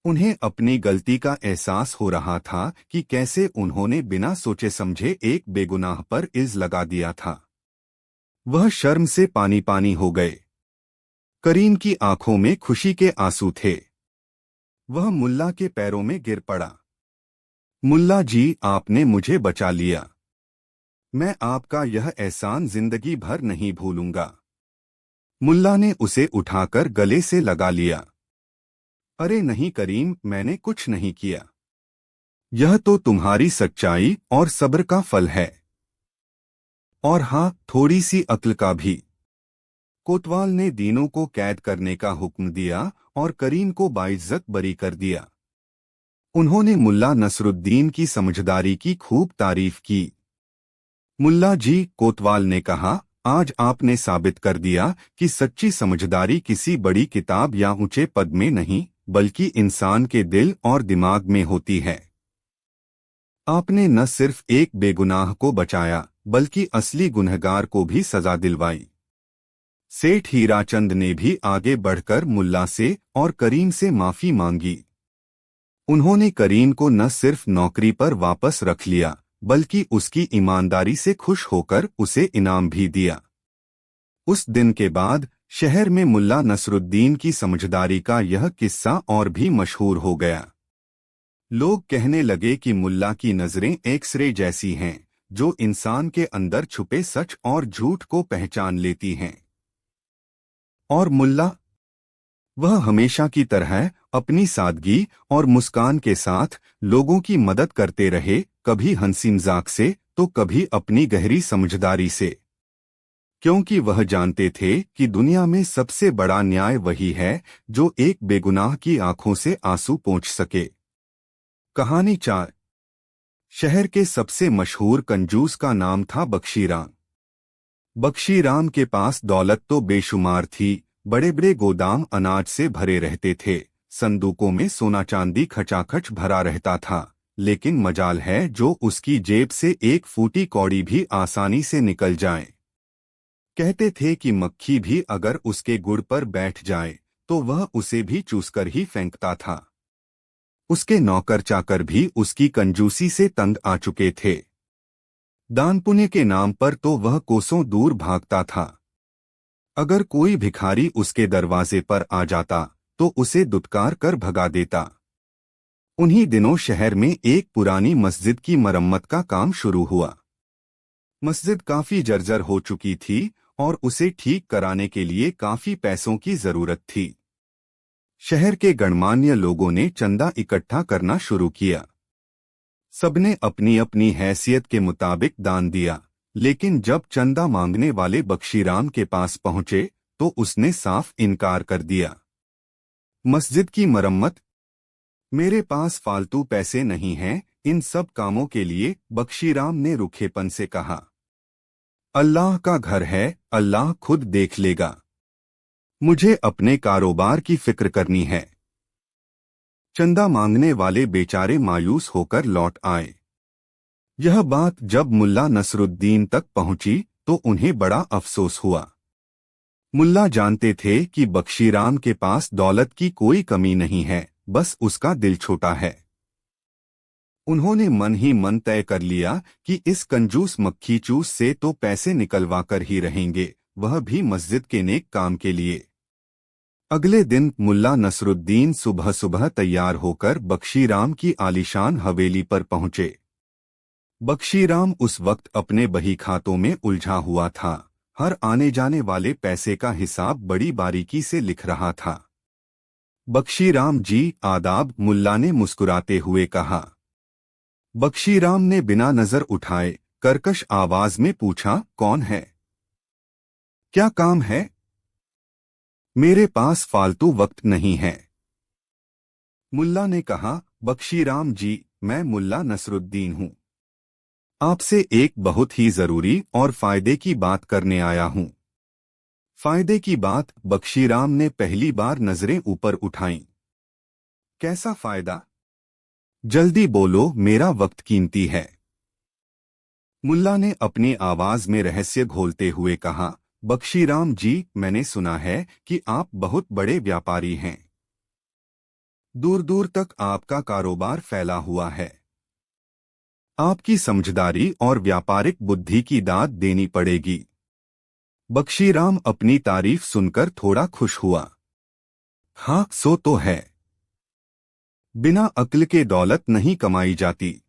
उन्हें अपनी गलती का एहसास हो रहा था कि कैसे उन्होंने बिना सोचे समझे एक बेगुनाह पर इल्ज लगा दिया था। वह शर्म से पानी पानी हो गए। करीम की आंखों में खुशी के आंसू थे। वह मुल्ला के पैरों में गिर पड़ा। मुल्ला जी, आपने मुझे बचा लिया। मैं आपका यह एहसान जिंदगी भर नहीं भूलूंगा। मुल्ला ने उसे उठाकर गले से लगा लिया। अरे नहीं करीम, मैंने कुछ नहीं किया। यह तो तुम्हारी सच्चाई और सब्र का फल है। और हाँ, थोड़ी सी अक्ल का भी। कोतवाल ने दीनों को कैद करने का हुक्म दिया और करीम को बाइज्जत बरी कर दिया। उन्होंने मुल्ला नसरुद्दीन की समझदारी की खूब तारीफ की। मुल्ला जी, कोतवाल ने कहा, आज आपने साबित कर दिया कि सच्ची समझदारी किसी बड़ी किताब या ऊंचे पद में नहीं, बल्कि इंसान के दिल और दिमाग में होती है। आपने न सिर्फ एक बेगुनाह को बचाया, बल्कि असली गुनहगार को भी सजा दिलवाई। सेठ हीराचंद ने भी आगे बढ़कर मुल्ला से और करीम से माफी मांगी। उन्होंने करीम को न सिर्फ नौकरी पर वापस रख लिया, बल्कि उसकी ईमानदारी से खुश होकर उसे इनाम भी दिया। उस दिन के बाद शहर में मुल्ला नसरुद्दीन की समझदारी का यह किस्सा और भी मशहूर हो गया। लोग कहने लगे कि मुल्ला की नजरें एक्सरे जैसी हैं, जो इंसान के अंदर छुपे सच और झूठ को पहचान लेती हैं। और मुल्ला, वह हमेशा की तरह अपनी सादगी और मुस्कान के साथ लोगों की मदद करते रहे, कभी हंसी मजाक से तो कभी अपनी गहरी समझदारी से। क्योंकि वह जानते थे कि दुनिया में सबसे बड़ा न्याय वही है जो एक बेगुनाह की आंखों से आंसू पोंछ सके। कहानी 4। शहर के सबसे मशहूर कंजूस का नाम था बख्शीराम। बख्शीराम के पास दौलत तो बेशुमार थी। बड़े बड़े गोदाम अनाज से भरे रहते थे, संदूकों में सोना चांदी खचाखच भरा रहता था। लेकिन मजाल है जो उसकी जेब से एक फूटी कौड़ी भी आसानी से निकल जाए। कहते थे कि मक्खी भी अगर उसके गुड़ पर बैठ जाए तो वह उसे भी चूसकर ही फेंकता था। उसके नौकर चाकर भी उसकी कंजूसी से तंग आ चुके थे। दान पुण्य के नाम पर तो वह कोसों दूर भागता था। अगर कोई भिखारी उसके दरवाजे पर आ जाता तो उसे दुत्कार कर भगा देता। उन्हीं दिनों शहर में एक पुरानी मस्जिद की मरम्मत का काम शुरू हुआ। मस्जिद काफी जर्जर हो चुकी थी और उसे ठीक कराने के लिए काफी पैसों की जरूरत थी। शहर के गणमान्य लोगों ने चंदा इकट्ठा करना शुरू किया। सबने अपनी अपनी हैसियत के मुताबिक दान दिया, लेकिन जब चंदा मांगने वाले बख्शीराम के पास पहुंचे तो उसने साफ इनकार कर दिया। मस्जिद की मरम्मत? मेरे पास फालतू पैसे नहीं हैं इन सब कामों के लिए, बख्शीराम ने रुखेपन से कहा। अल्लाह का घर है, अल्लाह खुद देख लेगा। मुझे अपने कारोबार की फिक्र करनी है। चंदा मांगने वाले बेचारे मायूस होकर लौट आए। यह बात जब मुल्ला नसरुद्दीन तक पहुंची तो उन्हें बड़ा अफसोस हुआ। मुल्ला जानते थे कि बख्शीराम के पास दौलत की कोई कमी नहीं है, बस उसका दिल छोटा है। उन्होंने मन ही मन तय कर लिया कि इस कंजूस मक्खी चूस से तो पैसे निकलवा कर ही रहेंगे, वह भी मस्जिद के नेक काम के लिए। अगले दिन मुल्ला नसरुद्दीन सुबह सुबह तैयार होकर बख्शीराम की आलीशान हवेली पर पहुंचे। बख्शीराम उस वक्त अपने बही खातों में उलझा हुआ था, हर आने जाने वाले पैसे का हिसाब बड़ी बारीकी से लिख रहा था। बख्शीराम जी आदाब, मुल्ला ने मुस्कुराते हुए कहा। बख्शीराम ने बिना नजर उठाए कर्कश आवाज में पूछा, कौन है? क्या काम है? मेरे पास फालतू वक्त नहीं है। मुल्ला ने कहा, बख्शीराम जी, मैं मुल्ला नसरुद्दीन हूं। आपसे एक बहुत ही जरूरी और फायदे की बात करने आया हूं। फायदे की बात? बख्शीराम ने पहली बार नजरें ऊपर उठाईं। कैसा फायदा? जल्दी बोलो, मेरा वक्त कीमती है। मुल्ला ने अपनी आवाज में रहस्य घोलते हुए कहा, बख्शीराम जी, मैंने सुना है कि आप बहुत बड़े व्यापारी हैं। दूर दूर तक आपका कारोबार फैला हुआ है। आपकी समझदारी और व्यापारिक बुद्धि की दाद देनी पड़ेगी। बख्शीराम अपनी तारीफ सुनकर थोड़ा खुश हुआ। हाँ, सो तो है। बिना अक्ल के दौलत नहीं कमाई जाती।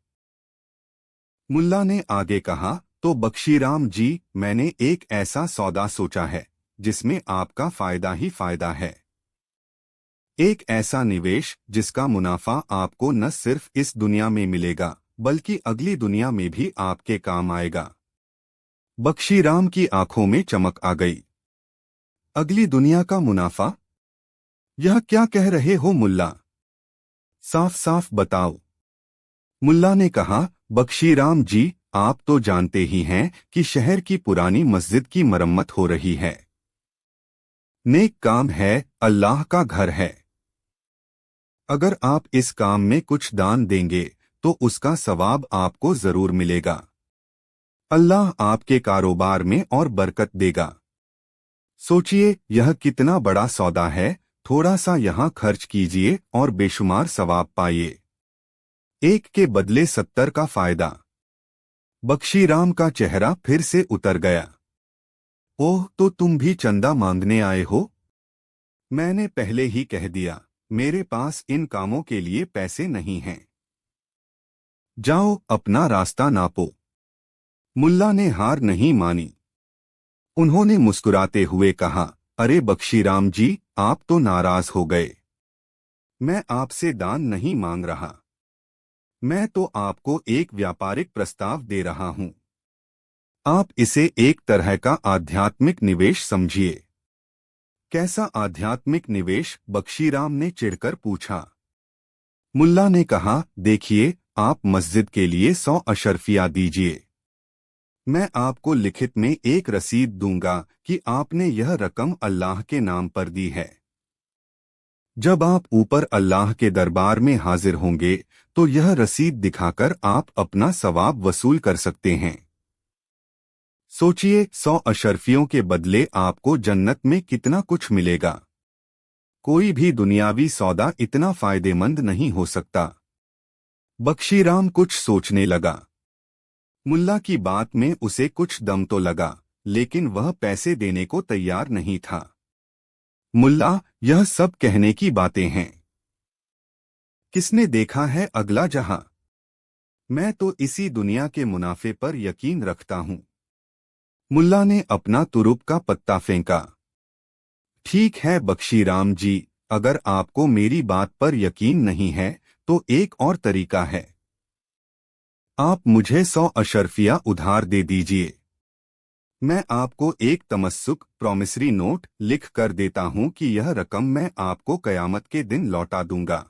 मुल्ला ने आगे कहा, तो बख्शीराम जी, मैंने एक ऐसा सौदा सोचा है जिसमें आपका फायदा ही फायदा है। एक ऐसा निवेश जिसका मुनाफा आपको न सिर्फ इस दुनिया में मिलेगा बल्कि अगली दुनिया में भी आपके काम आएगा। बख्शीराम की आंखों में चमक आ गई। अगली दुनिया का मुनाफा? यह क्या कह रहे हो मुल्ला? साफ साफ बताओ। मुल्ला ने कहा, बख्शीराम जी, आप तो जानते ही हैं कि शहर की पुरानी मस्जिद की मरम्मत हो रही है। नेक काम है, अल्लाह का घर है। अगर आप इस काम में कुछ दान देंगे तो उसका सवाब आपको जरूर मिलेगा। अल्लाह आपके कारोबार में और बरकत देगा। सोचिए, यह कितना बड़ा सौदा है। थोड़ा सा यहाँ खर्च कीजिए और बेशुमार सवाब पाइए। एक के बदले 70 का फायदा। बख्शीराम का चेहरा फिर से उतर गया। ओह, तो तुम भी चंदा मांगने आए हो? मैंने पहले ही कह दिया, मेरे पास इन कामों के लिए पैसे नहीं हैं। जाओ, अपना रास्ता नापो। मुल्ला ने हार नहीं मानी। उन्होंने मुस्कुराते हुए कहा, अरे बख्शीराम जी, आप तो नाराज हो गए। मैं आपसे दान नहीं मांग रहा। मैं तो आपको एक व्यापारिक प्रस्ताव दे रहा हूं। आप इसे एक तरह का आध्यात्मिक निवेश समझिए। कैसा आध्यात्मिक निवेश? बख्शीराम ने चिढ़कर पूछा। मुल्ला ने कहा, देखिए, आप मस्जिद के लिए 100 अशर्फिया दीजिए। मैं आपको लिखित में एक रसीद दूंगा कि आपने यह रकम अल्लाह के नाम पर दी है। जब आप ऊपर अल्लाह के दरबार में हाजिर होंगे तो यह रसीद दिखाकर आप अपना सवाब वसूल कर सकते हैं। सोचिए, 100 अशर्फियों के बदले आपको जन्नत में कितना कुछ मिलेगा। कोई भी दुनियावी सौदा इतना फायदेमंद नहीं हो सकता। बख्शीराम कुछ सोचने लगा। मुल्ला की बात में उसे कुछ दम तो लगा, लेकिन वह पैसे देने को तैयार नहीं था। मुल्ला, यह सब कहने की बातें हैं। किसने देखा है अगला जहां? मैं तो इसी दुनिया के मुनाफे पर यकीन रखता हूं। मुल्ला ने अपना तुरुप का पत्ता फेंका। ठीक है बख्शीराम जी, अगर आपको मेरी बात पर यकीन नहीं है तो एक और तरीका है। आप मुझे 100 अशर्फिया उधार दे दीजिए। मैं आपको एक तमस्सुक प्रॉमिसरी नोट लिख कर देता हूं कि यह रकम मैं आपको कयामत के दिन लौटा दूंगा।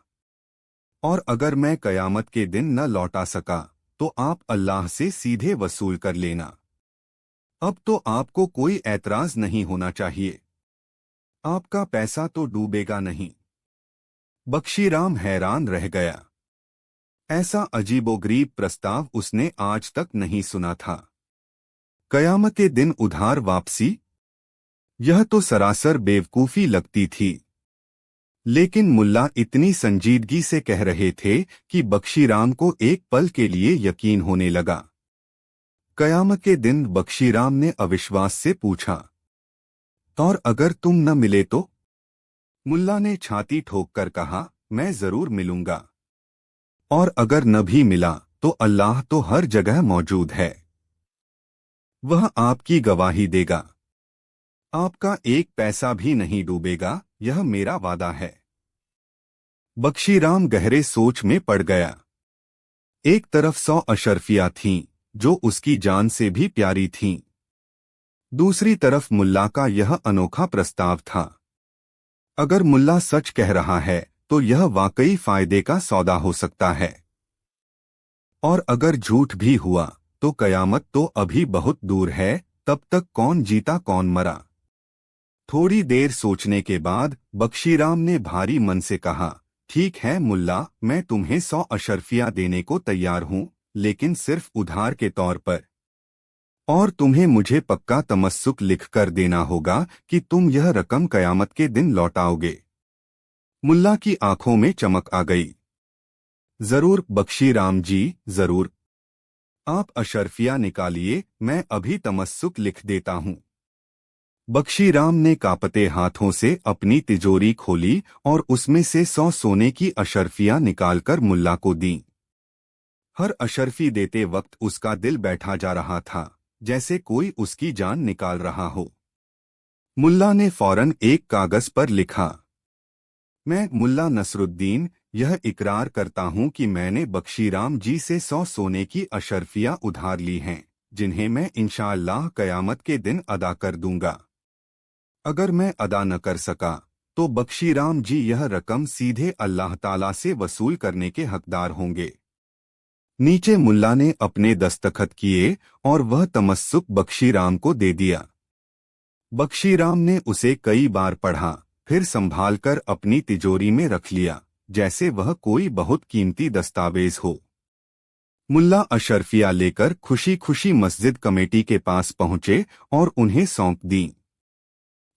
और अगर मैं कयामत के दिन न लौटा सका तो आप अल्लाह से सीधे वसूल कर लेना। अब तो आपको कोई ऐतराज नहीं होना चाहिए। आपका पैसा तो डूबेगा नहीं। बख्शीराम हैरान रह गया। ऐसा अजीबोगरीब प्रस्ताव उसने आज तक नहीं सुना था। कयामत के दिन उधार वापसी, यह तो सरासर बेवकूफी लगती थी। लेकिन मुल्ला इतनी संजीदगी से कह रहे थे कि बख्शीराम को एक पल के लिए यकीन होने लगा। कयामत के दिन बख्शीराम ने अविश्वास से पूछा, और अगर तुम न मिले तो? मुल्ला ने छाती ठोककर कहा, मैं जरूर मिलूंगा। और अगर न भी मिला तो अल्लाह तो हर जगह मौजूद है, वह आपकी गवाही देगा। आपका एक पैसा भी नहीं डूबेगा, यह मेरा वादा है। बख्शीराम गहरे सोच में पड़ गया। एक तरफ 100 अशरफियां थीं जो उसकी जान से भी प्यारी थीं। दूसरी तरफ मुल्ला का यह अनोखा प्रस्ताव था। अगर मुल्ला सच कह रहा है तो यह वाकई फायदे का सौदा हो सकता है। और अगर झूठ भी हुआ तो कयामत तो अभी बहुत दूर है, तब तक कौन जीता कौन मरा। थोड़ी देर सोचने के बाद बख्शीराम ने भारी मन से कहा, ठीक है मुल्ला, मैं तुम्हें 100 अशरफियां देने को तैयार हूं, लेकिन सिर्फ उधार के तौर पर। और तुम्हें मुझे पक्का तमस्सुक लिख कर देना होगा कि तुम यह रकम कयामत के दिन लौटाओगे। मुल्ला की आंखों में चमक आ गई। जरूर बख्शीराम जी, जरूर। आप अशरफिया निकालिए, मैं अभी तमस्सुक लिख देता हूं। बख्शीराम ने कांपते हाथों से अपनी तिजोरी खोली और उसमें से 100 सोने की अशरफियां निकालकर मुल्ला को दीं। हर अशरफी देते वक्त उसका दिल बैठा जा रहा था, जैसे कोई उसकी जान निकाल रहा हो। मुल्ला ने फौरन एक कागज पर लिखा, मैं मुल्ला नसरुद्दीन यह इकरार करता हूं कि मैंने बख्शीराम जी से 100 सोने की अशरफियां उधार ली हैं, जिन्हें मैं इंशाअल्लाह कयामत के दिन अदा कर दूंगा। अगर मैं अदा न कर सका तो बख्शीराम जी यह रकम सीधे अल्लाह ताला से वसूल करने के हकदार होंगे। नीचे मुल्ला ने अपने दस्तखत किए और वह तमस्सुक बख्शीराम को दे दिया। बख्शीराम ने उसे कई बार पढ़ा, फिर संभालकर अपनी तिजोरी में रख लिया, जैसे वह कोई बहुत कीमती दस्तावेज हो। मुल्ला अशरफिया लेकर खुशी खुशी मस्जिद कमेटी के पास पहुंचे और उन्हें सौंप दी।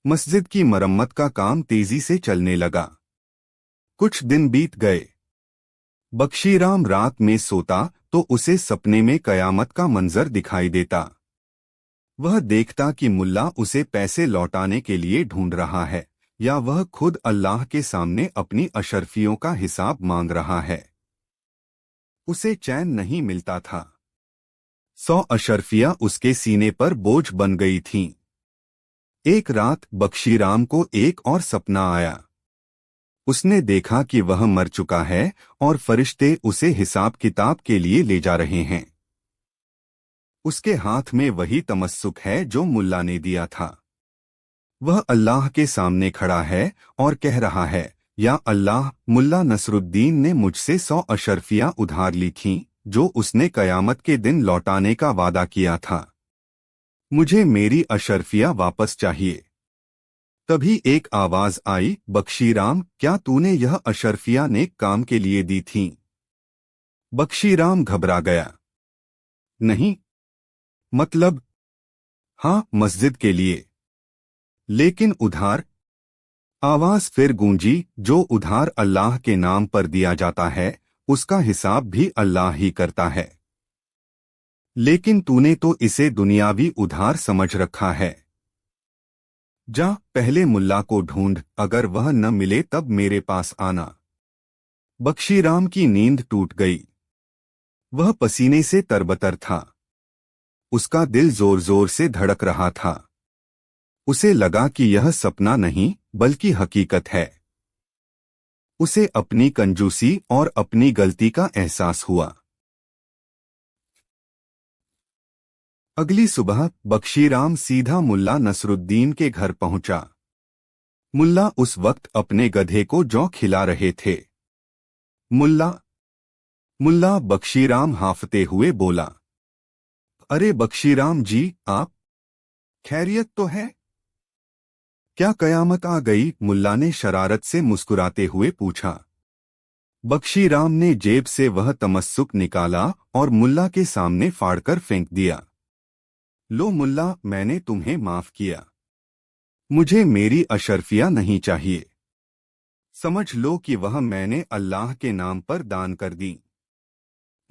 मस्जिद की मरम्मत का काम तेजी से चलने लगा। कुछ दिन बीत गए। बख्शीराम रात में सोता तो उसे सपने में कयामत का मंजर दिखाई देता। वह देखता कि मुल्ला उसे पैसे लौटाने के लिए ढूंढ रहा है, या वह खुद अल्लाह के सामने अपनी अशरफियों का हिसाब मांग रहा है। उसे चैन नहीं मिलता था। 100 अशरफियां उसके सीने पर बोझ बन गई थीं। एक रात बख्शीराम को एक और सपना आया। उसने देखा कि वह मर चुका है और फरिश्ते उसे हिसाब किताब के लिए ले जा रहे हैं। उसके हाथ में वही तमस्सुक है जो मुल्ला ने दिया था। वह अल्लाह के सामने खड़ा है और कह रहा है, या अल्लाह, मुल्ला नसरुद्दीन ने मुझसे 100 अशरफियां उधार ली थीं, जो उसने कयामत के दिन लौटाने का वादा किया था। मुझे मेरी अशरफियां वापस चाहिए। तभी एक आवाज आई, बख्शीराम, क्या तूने यह अशरफियां नेक काम के लिए दी थीं? बख्शीराम घबरा गया। नहीं, मतलब? हाँ, मस्जिद के लिए। लेकिन उधार? आवाज फिर गूंजी, जो उधार अल्लाह के नाम पर दिया जाता है उसका हिसाब भी अल्लाह ही करता है। लेकिन तूने तो इसे दुनियावी उधार समझ रखा है। जा, पहले मुल्ला को ढूंढ, अगर वह न मिले तब मेरे पास आना। बख्शीराम की नींद टूट गई। वह पसीने से तरबतर था। उसका दिल जोर जोर से धड़क रहा था। उसे लगा कि यह सपना नहीं बल्कि हकीकत है। उसे अपनी कंजूसी और अपनी गलती का एहसास हुआ। अगली सुबह बख्शीराम सीधा मुल्ला नसरुद्दीन के घर पहुंचा। मुल्ला उस वक्त अपने गधे को जौ खिला रहे थे। मुल्ला, मुल्ला, बख्शीराम हांफते हुए बोला। अरे बख्शीराम जी, आप? खैरियत तो है? क्या कयामत आ गई? मुल्ला ने शरारत से मुस्कुराते हुए पूछा। बख्शीराम ने जेब से वह तमस्सुक निकाला और मुल्ला के सामने फाड़कर फेंक दिया। लो मुल्ला, मैंने तुम्हें माफ किया। मुझे मेरी अशरफियां नहीं चाहिए। समझ लो कि वह मैंने अल्लाह के नाम पर दान कर दी।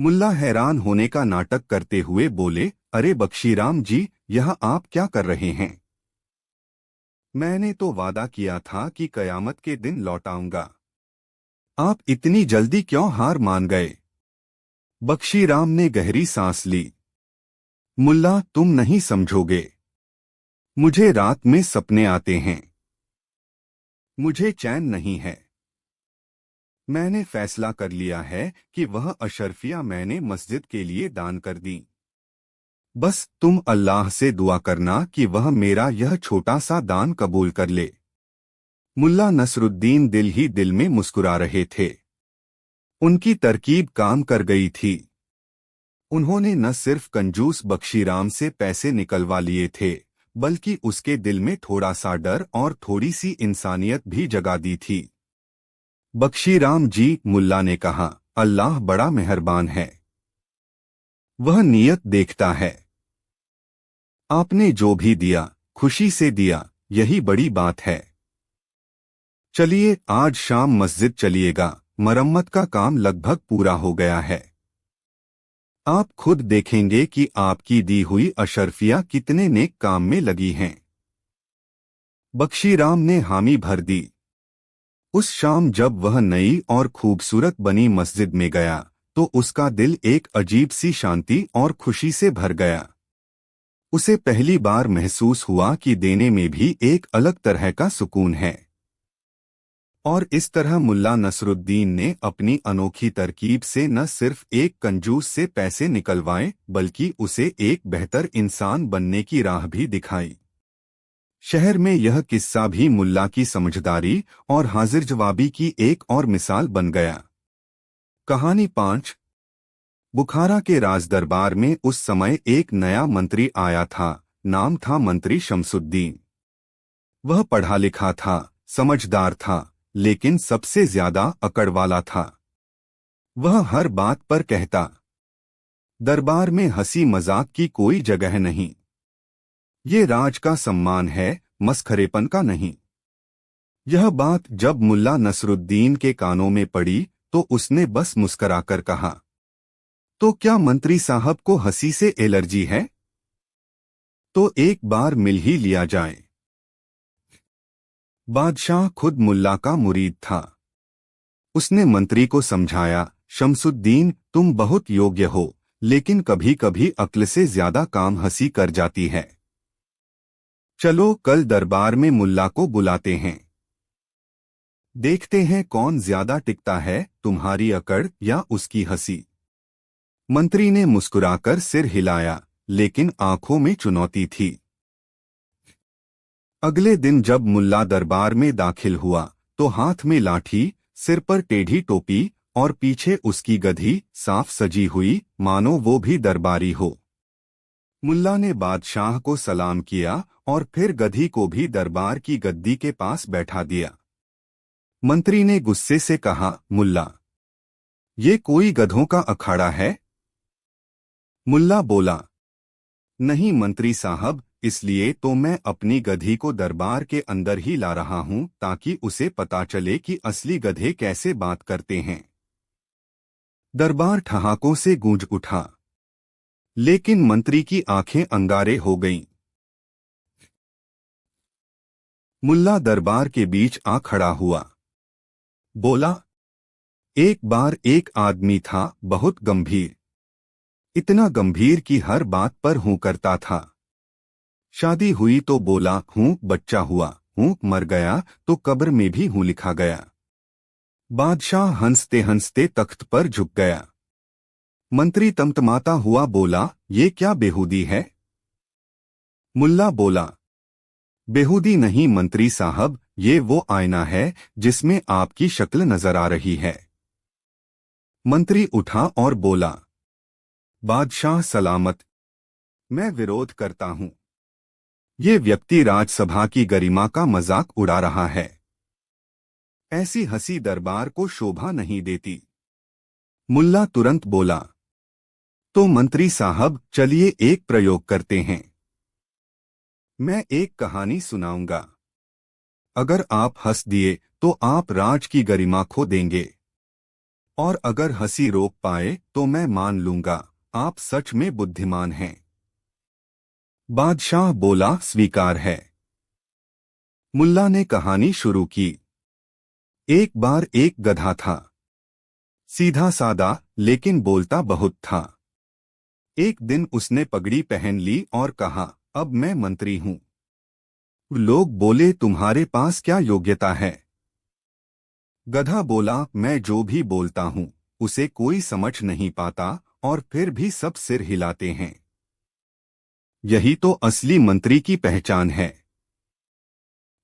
मुल्ला हैरान होने का नाटक करते हुए बोले, अरे बख्शीराम जी, यह आप क्या कर रहे हैं? मैंने तो वादा किया था कि कयामत के दिन लौटाऊंगा। आप इतनी जल्दी क्यों हार मान गए? बख्शीराम ने गहरी सांस ली। मुल्ला, तुम नहीं समझोगे। मुझे रात में सपने आते हैं। मुझे चैन नहीं है। मैंने फैसला कर लिया है कि वह अशरफियां मैंने मस्जिद के लिए दान कर दी। बस तुम अल्लाह से दुआ करना कि वह मेरा यह छोटा सा दान कबूल कर ले। मुल्ला नसरुद्दीन दिल ही दिल में मुस्कुरा रहे थे। उनकी तरकीब काम कर गई थी। उन्होंने न सिर्फ कंजूस बख्शीराम से पैसे निकलवा लिए थे, बल्कि उसके दिल में थोड़ा सा डर और थोड़ी सी इंसानियत भी जगा दी थी। बख्शीराम जी, मुल्ला ने कहा, अल्लाह बड़ा मेहरबान है। वह नीयत देखता है। आपने जो भी दिया, खुशी से दिया, यही बड़ी बात है। चलिए, आज शाम मस्जिद चलिएगा। मरम्मत का काम लगभग पूरा हो गया है। आप खुद देखेंगे कि आपकी दी हुई अशरफियां कितने नेक काम में लगी हैं। बख्शीराम ने हामी भर दी। उस शाम जब वह नई और खूबसूरत बनी मस्जिद में गया, तो उसका दिल एक अजीब सी शांति और खुशी से भर गया। उसे पहली बार महसूस हुआ कि देने में भी एक अलग तरह का सुकून है। और इस तरह मुल्ला नसरुद्दीन ने अपनी अनोखी तरकीब से न सिर्फ एक कंजूस से पैसे निकलवाए, बल्कि उसे एक बेहतर इंसान बनने की राह भी दिखाई। शहर में यह किस्सा भी मुल्ला की समझदारी और हाजिर जवाबी की एक और मिसाल बन गया। कहानी 5। बुखारा के राजदरबार में उस समय एक नया मंत्री आया था। नाम था मंत्री शमसुद्दीन। वह पढ़ा लिखा था, समझदार था, लेकिन सबसे ज्यादा अकड़ वाला था। वह हर बात पर कहता, दरबार में हंसी मजाक की कोई जगह नहीं। ये राज का सम्मान है, मस्खरेपन का नहीं। यह बात जब मुल्ला नसरुद्दीन के कानों में पड़ी, तो उसने बस मुस्कराकर कहा, तो क्या मंत्री साहब को हंसी से एलर्जी है? तो एक बार मिल ही लिया जाए। बादशाह खुद मुल्ला का मुरीद था। उसने मंत्री को समझाया, शमसुद्दीन, तुम बहुत योग्य हो, लेकिन कभी कभी अक्ल से ज्यादा काम हंसी कर जाती है। चलो कल दरबार में मुल्ला को बुलाते हैं। देखते हैं कौन ज्यादा टिकता है, तुम्हारी अकड़ या उसकी हंसी। मंत्री ने मुस्कुराकर सिर हिलाया, लेकिन आंखों में चुनौती थी। अगले दिन जब मुल्ला दरबार में दाखिल हुआ, तो हाथ में लाठी, सिर पर टेढ़ी टोपी और पीछे उसकी गधी साफ सजी हुई, मानो वो भी दरबारी हो। मुल्ला ने बादशाह को सलाम किया और फिर गधी को भी दरबार की गद्दी के पास बैठा दिया। मंत्री ने गुस्से से कहा, मुल्ला, ये कोई गधों का अखाड़ा है? मुल्ला बोला, नहीं मंत्री साहब, इसलिए तो मैं अपनी गधी को दरबार के अंदर ही ला रहा हूं, ताकि उसे पता चले कि असली गधे कैसे बात करते हैं। दरबार ठहाकों से गूंज उठा, लेकिन मंत्री की आंखें अंगारे हो गईं। मुल्ला दरबार के बीच आ खड़ा हुआ। बोला, एक बार एक आदमी था, बहुत गंभीर। इतना गंभीर कि हर बात पर हूं करता था। शादी हुई तो बोला हूं, बच्चा हुआ हूं, मर गया तो कब्र में भी हूं लिखा गया। बादशाह हंसते हंसते तख्त पर झुक गया। मंत्री तमतमाता हुआ बोला, ये क्या बेहूदी है? मुल्ला बोला, बेहूदी नहीं मंत्री साहब, ये वो आईना है जिसमें आपकी शक्ल नजर आ रही है। मंत्री उठा और बोला, बादशाह सलामत। मैं विरोध करता हूं। ये व्यक्ति राजसभा की गरिमा का मजाक उड़ा रहा है। ऐसी हंसी दरबार को शोभा नहीं देती। मुल्ला तुरंत बोला, तो मंत्री साहब चलिए एक प्रयोग करते हैं। मैं एक कहानी सुनाऊंगा। अगर आप हंस दिए तो आप राज की गरिमा खो देंगे, और अगर हंसी रोक पाए तो मैं मान लूंगा आप सच में बुद्धिमान हैं। बादशाह बोला, स्वीकार है। मुल्ला ने कहानी शुरू की। एक बार एक गधा था, सीधा सादा लेकिन बोलता बहुत था। एक दिन उसने पगड़ी पहन ली और कहा, अब मैं मंत्री हूं। लोग बोले, तुम्हारे पास क्या योग्यता है? गधा बोला, मैं जो भी बोलता हूं उसे कोई समझ नहीं पाता और फिर भी सब सिर हिलाते हैं। यही तो असली मंत्री की पहचान है।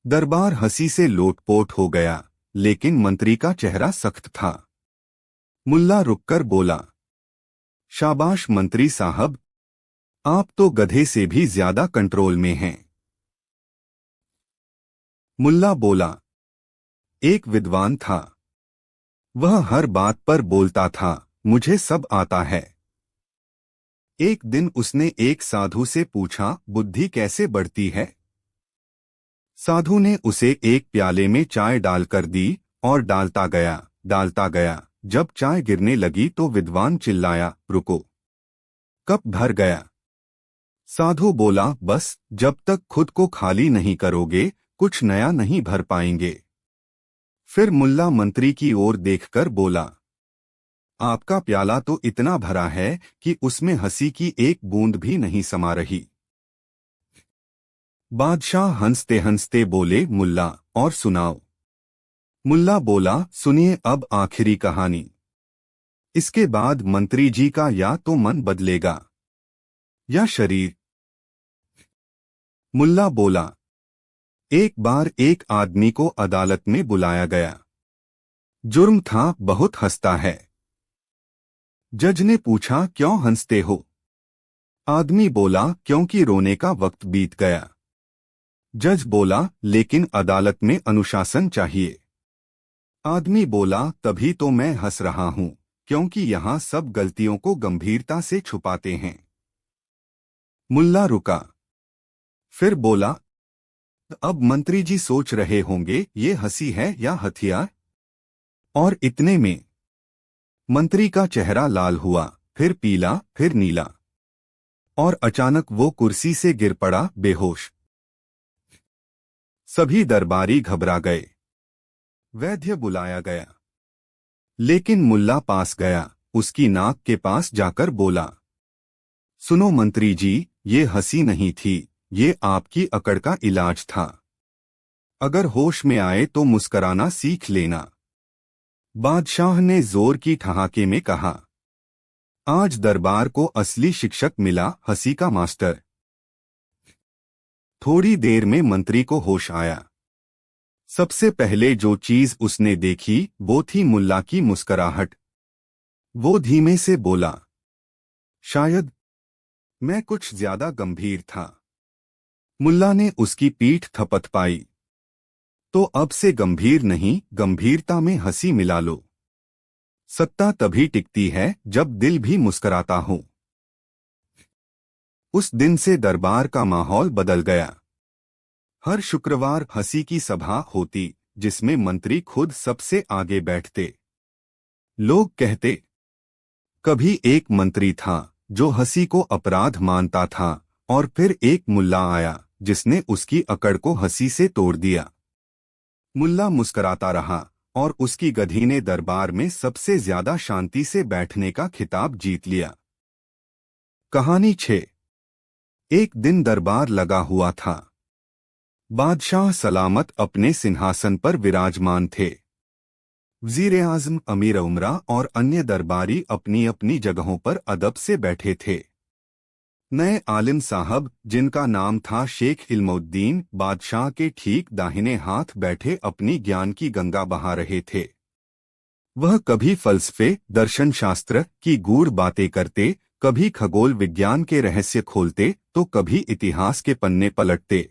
दरबार हंसी से लोटपोट हो गया, लेकिन मंत्री का चेहरा सख्त था। मुल्ला रुककर बोला, शाबाश मंत्री साहब, आप तो गधे से भी ज्यादा कंट्रोल में हैं। मुल्ला बोला, एक विद्वान था, वह हर बात पर बोलता था, मुझे सब आता है। एक दिन उसने एक साधु से पूछा, बुद्धि कैसे बढ़ती है? साधु ने उसे एक प्याले में चाय डालकर दी और डालता गया। जब चाय गिरने लगी तो विद्वान चिल्लाया, रुको। कप भर गया। साधु बोला, बस जब तक खुद को खाली नहीं करोगे कुछ नया नहीं भर पाएंगे। फिर मुल्ला मंत्री की ओर देखकर बोला, आपका प्याला तो इतना भरा है कि उसमें हंसी की एक बूंद भी नहीं समा रही। बादशाह हंसते हंसते बोले, मुल्ला और सुनाओ। मुल्ला बोला, सुनिए अब आखिरी कहानी। इसके बाद मंत्री जी का या तो मन बदलेगा या शरीर। मुल्ला बोला, एक बार एक आदमी को अदालत में बुलाया गया। जुर्म था, बहुत हंसता है। जज ने पूछा, क्यों हंसते हो? आदमी बोला, क्योंकि रोने का वक्त बीत गया। जज बोला, लेकिन अदालत में अनुशासन चाहिए। आदमी बोला, तभी तो मैं हंस रहा हूं, क्योंकि यहां सब गलतियों को गंभीरता से छुपाते हैं। मुल्ला रुका, फिर बोला, अब मंत्री जी सोच रहे होंगे ये हंसी है या हथियार। और इतने में मंत्री का चेहरा लाल हुआ, फिर पीला, फिर नीला, और अचानक वो कुर्सी से गिर पड़ा बेहोश। सभी दरबारी घबरा गए। वैद्य बुलाया गया, लेकिन मुल्ला पास गया, उसकी नाक के पास जाकर बोला, सुनो मंत्री जी, ये हंसी नहीं थी, ये आपकी अकड़ का इलाज था। अगर होश में आए तो मुस्कराना सीख लेना। बादशाह ने जोर की ठहाके में कहा, आज दरबार को असली शिक्षक मिला, हंसी का मास्टर। थोड़ी देर में मंत्री को होश आया। सबसे पहले जो चीज उसने देखी वो थी मुल्ला की मुस्कराहट। वो धीमे से बोला, शायद मैं कुछ ज्यादा गंभीर था। मुल्ला ने उसकी पीठ थपथपाई, तो अब से गंभीर नहीं, गंभीरता में हंसी मिला लो। सत्ता तभी टिकती है जब दिल भी मुस्कराता हो। उस दिन से दरबार का माहौल बदल गया। हर शुक्रवार हंसी की सभा होती, जिसमें मंत्री खुद सबसे आगे बैठते। लोग कहते, कभी एक मंत्री था जो हंसी को अपराध मानता था, और फिर एक मुल्ला आया जिसने उसकी अकड़ को हंसी से तोड़ दिया। मुल्ला मुस्कराता रहा और उसकी गधी ने दरबार में सबसे ज्यादा शांति से बैठने का खिताब जीत लिया। कहानी 6। एक दिन दरबार लगा हुआ था। बादशाह सलामत अपने सिंहासन पर विराजमान थे। वज़ीर-ए-आज़म, अमीर उमरा और अन्य दरबारी अपनी अपनी जगहों पर अदब से बैठे थे। नए आलिम साहब, जिनका नाम था शेख इल्मुद्दीन, बादशाह के ठीक दाहिने हाथ बैठे अपनी ज्ञान की गंगा बहा रहे थे। वह कभी फलसफे, दर्शन शास्त्र की गूढ़ बातें करते, कभी खगोल विज्ञान के रहस्य खोलते, तो कभी इतिहास के पन्ने पलटते।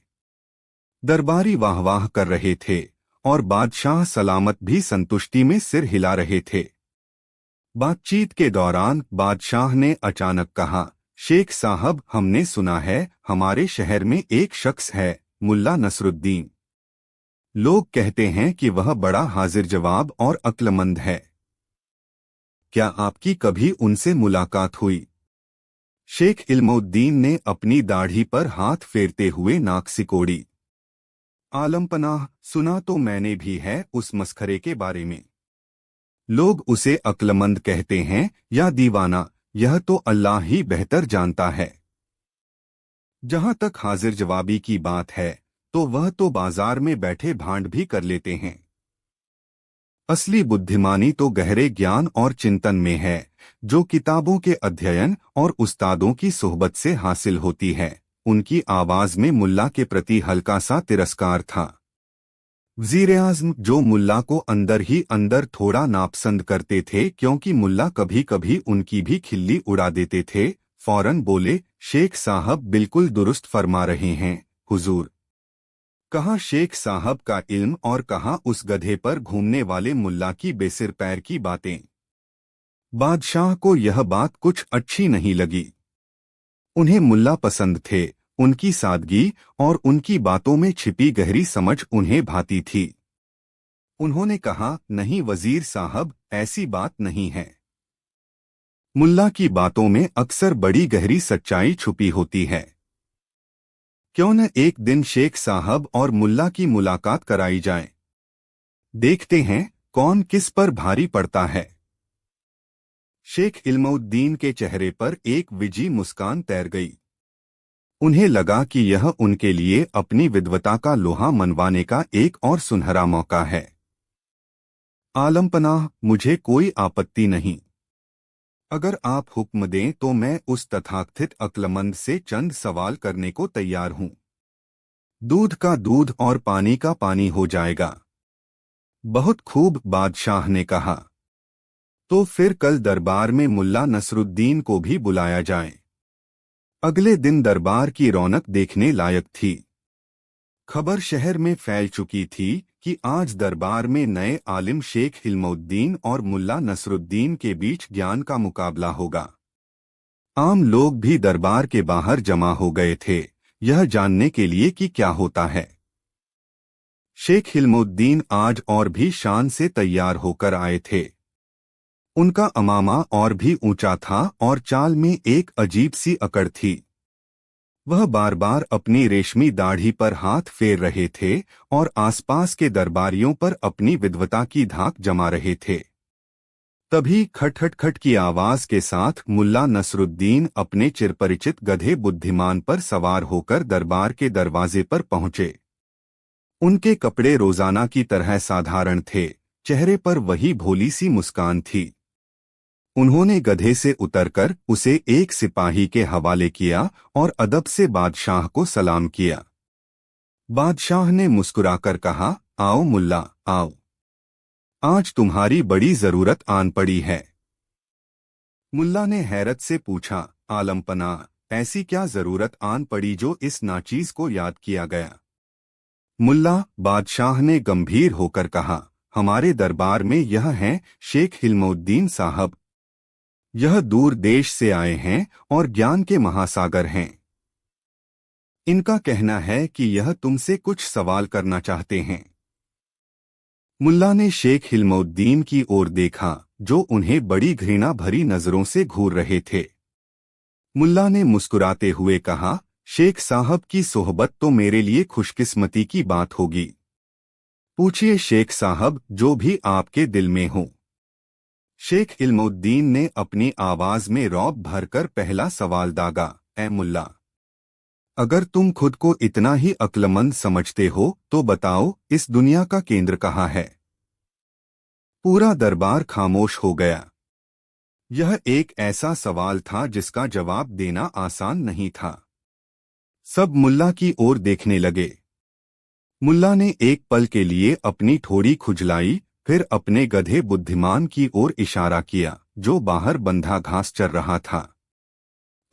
दरबारी वाह वाह कर रहे थे और बादशाह सलामत भी संतुष्टि में सिर हिला रहे थे। बातचीत के दौरान बादशाह ने अचानक कहा, शेख साहब, हमने सुना है हमारे शहर में एक शख्स है, मुल्ला नसरुद्दीन। लोग कहते हैं कि वह बड़ा हाजिर जवाब और अक्लमंद है। क्या आपकी कभी उनसे मुलाकात हुई? शेख इल्मुद्दीन ने अपनी दाढ़ी पर हाथ फेरते हुए नाक सिकोड़ी। आलमपनाह, सुना तो मैंने भी है उस मस्खरे के बारे में। लोग उसे अक्लमंद कहते हैं या दीवाना, यह तो अल्लाह ही बेहतर जानता है। जहां तक हाजिर जवाबी की बात है तो वह तो बाजार में बैठे भांड भी कर लेते हैं। असली बुद्धिमानी तो गहरे ज्ञान और चिंतन में है, जो किताबों के अध्ययन और उस्तादों की सोहबत से हासिल होती है। उनकी आवाज में मुल्ला के प्रति हल्का सा तिरस्कार था। वज़ीर-ए-आज़म, जो मुल्ला को अंदर ही अंदर थोड़ा नापसंद करते थे क्योंकि मुल्ला कभी कभी उनकी भी खिल्ली उड़ा देते थे, फौरन बोले, शेख साहब बिल्कुल दुरुस्त फरमा रहे हैं हुजूर। कहाँ शेख साहब का इल्म और कहाँ उस गधे पर घूमने वाले मुल्ला की बेसिर पैर की बातें। बादशाह को यह बात कुछ अच्छी नहीं लगी। उन्हें मुल्ला पसंद थे, उनकी सादगी और उनकी बातों में छिपी गहरी समझ उन्हें भाती थी। उन्होंने कहा, नहीं वजीर साहब, ऐसी बात नहीं है। मुल्ला की बातों में अक्सर बड़ी गहरी सच्चाई छुपी होती है। क्यों न एक दिन शेख साहब और मुल्ला की मुलाकात कराई जाए। देखते हैं कौन किस पर भारी पड़ता है। शेख इल्मुद्दीन के चेहरे पर एक विजी मुस्कान तैर गई। उन्हें लगा कि यह उनके लिए अपनी विद्वता का लोहा मनवाने का एक और सुनहरा मौका है। आलमपनाह, मुझे कोई आपत्ति नहीं। अगर आप हुक्म दें तो मैं उस तथाकथित अक्लमंद से चंद सवाल करने को तैयार हूं। दूध का दूध और पानी का पानी हो जाएगा। बहुत खूब, बादशाह ने कहा। तो फिर कल दरबार में मुल्ला नसरुद्दीन को भी बुलाया जाए। अगले दिन दरबार की रौनक देखने लायक थी। खबर शहर में फैल चुकी थी कि आज दरबार में नए आलिम शेख इल्मुद्दीन और मुल्ला नसरुद्दीन के बीच ज्ञान का मुकाबला होगा। आम लोग भी दरबार के बाहर जमा हो गए थे, यह जानने के लिए कि क्या होता है। शेख इल्मुद्दीन आज और भी शान से तैयार होकर आए थे। उनका अमामा और भी ऊंचा था और चाल में एक अजीब सी अकड़ थी। वह बार बार अपनी रेशमी दाढ़ी पर हाथ फेर रहे थे और आसपास के दरबारियों पर अपनी विद्वता की धाक जमा रहे थे। तभी खट की आवाज के साथ मुल्ला नसरुद्दीन अपने चिरपरिचित गधे बुद्धिमान पर सवार होकर दरबार के दरवाजे पर पहुंचे। उनके कपड़े रोजाना की तरह साधारण थे, चेहरे पर वही भोली सी मुस्कान थी। उन्होंने गधे से उतरकर उसे एक सिपाही के हवाले किया और अदब से बादशाह को सलाम किया। बादशाह ने मुस्कुराकर कहा, आओ मुल्ला, आओ। आज तुम्हारी बड़ी जरूरत आन पड़ी है। मुल्ला ने हैरत से पूछा, आलमपनाह, ऐसी क्या जरूरत आन पड़ी जो इस नाचीज को याद किया गया? मुल्ला, बादशाह ने गंभीर होकर कहा, हमारे दरबार में यह हैं शेख इल्मुद्दीन साहब। यह दूर देश से आए हैं और ज्ञान के महासागर हैं। इनका कहना है कि यह तुमसे कुछ सवाल करना चाहते हैं। मुल्ला ने शेख इल्मुद्दीन की ओर देखा, जो उन्हें बड़ी घृणा भरी नजरों से घूर रहे थे। मुल्ला ने मुस्कुराते हुए कहा, शेख साहब की सोहबत तो मेरे लिए खुशकिस्मती की बात होगी। पूछिए शेख साहब, जो भी आपके दिल में हो। शेख इल्मुद्दीन ने अपनी आवाज में रौब भरकर पहला सवाल दागा, ए मुल्ला, अगर तुम खुद को इतना ही अक्लमंद समझते हो तो बताओ, इस दुनिया का केंद्र कहाँ है? पूरा दरबार खामोश हो गया। यह एक ऐसा सवाल था जिसका जवाब देना आसान नहीं था। सब मुल्ला की ओर देखने लगे। मुल्ला ने एक पल के लिए अपनी ठोड़ी खुजलाई, फिर अपने गधे बुद्धिमान की ओर इशारा किया, जो बाहर बंधा घास चर रहा था।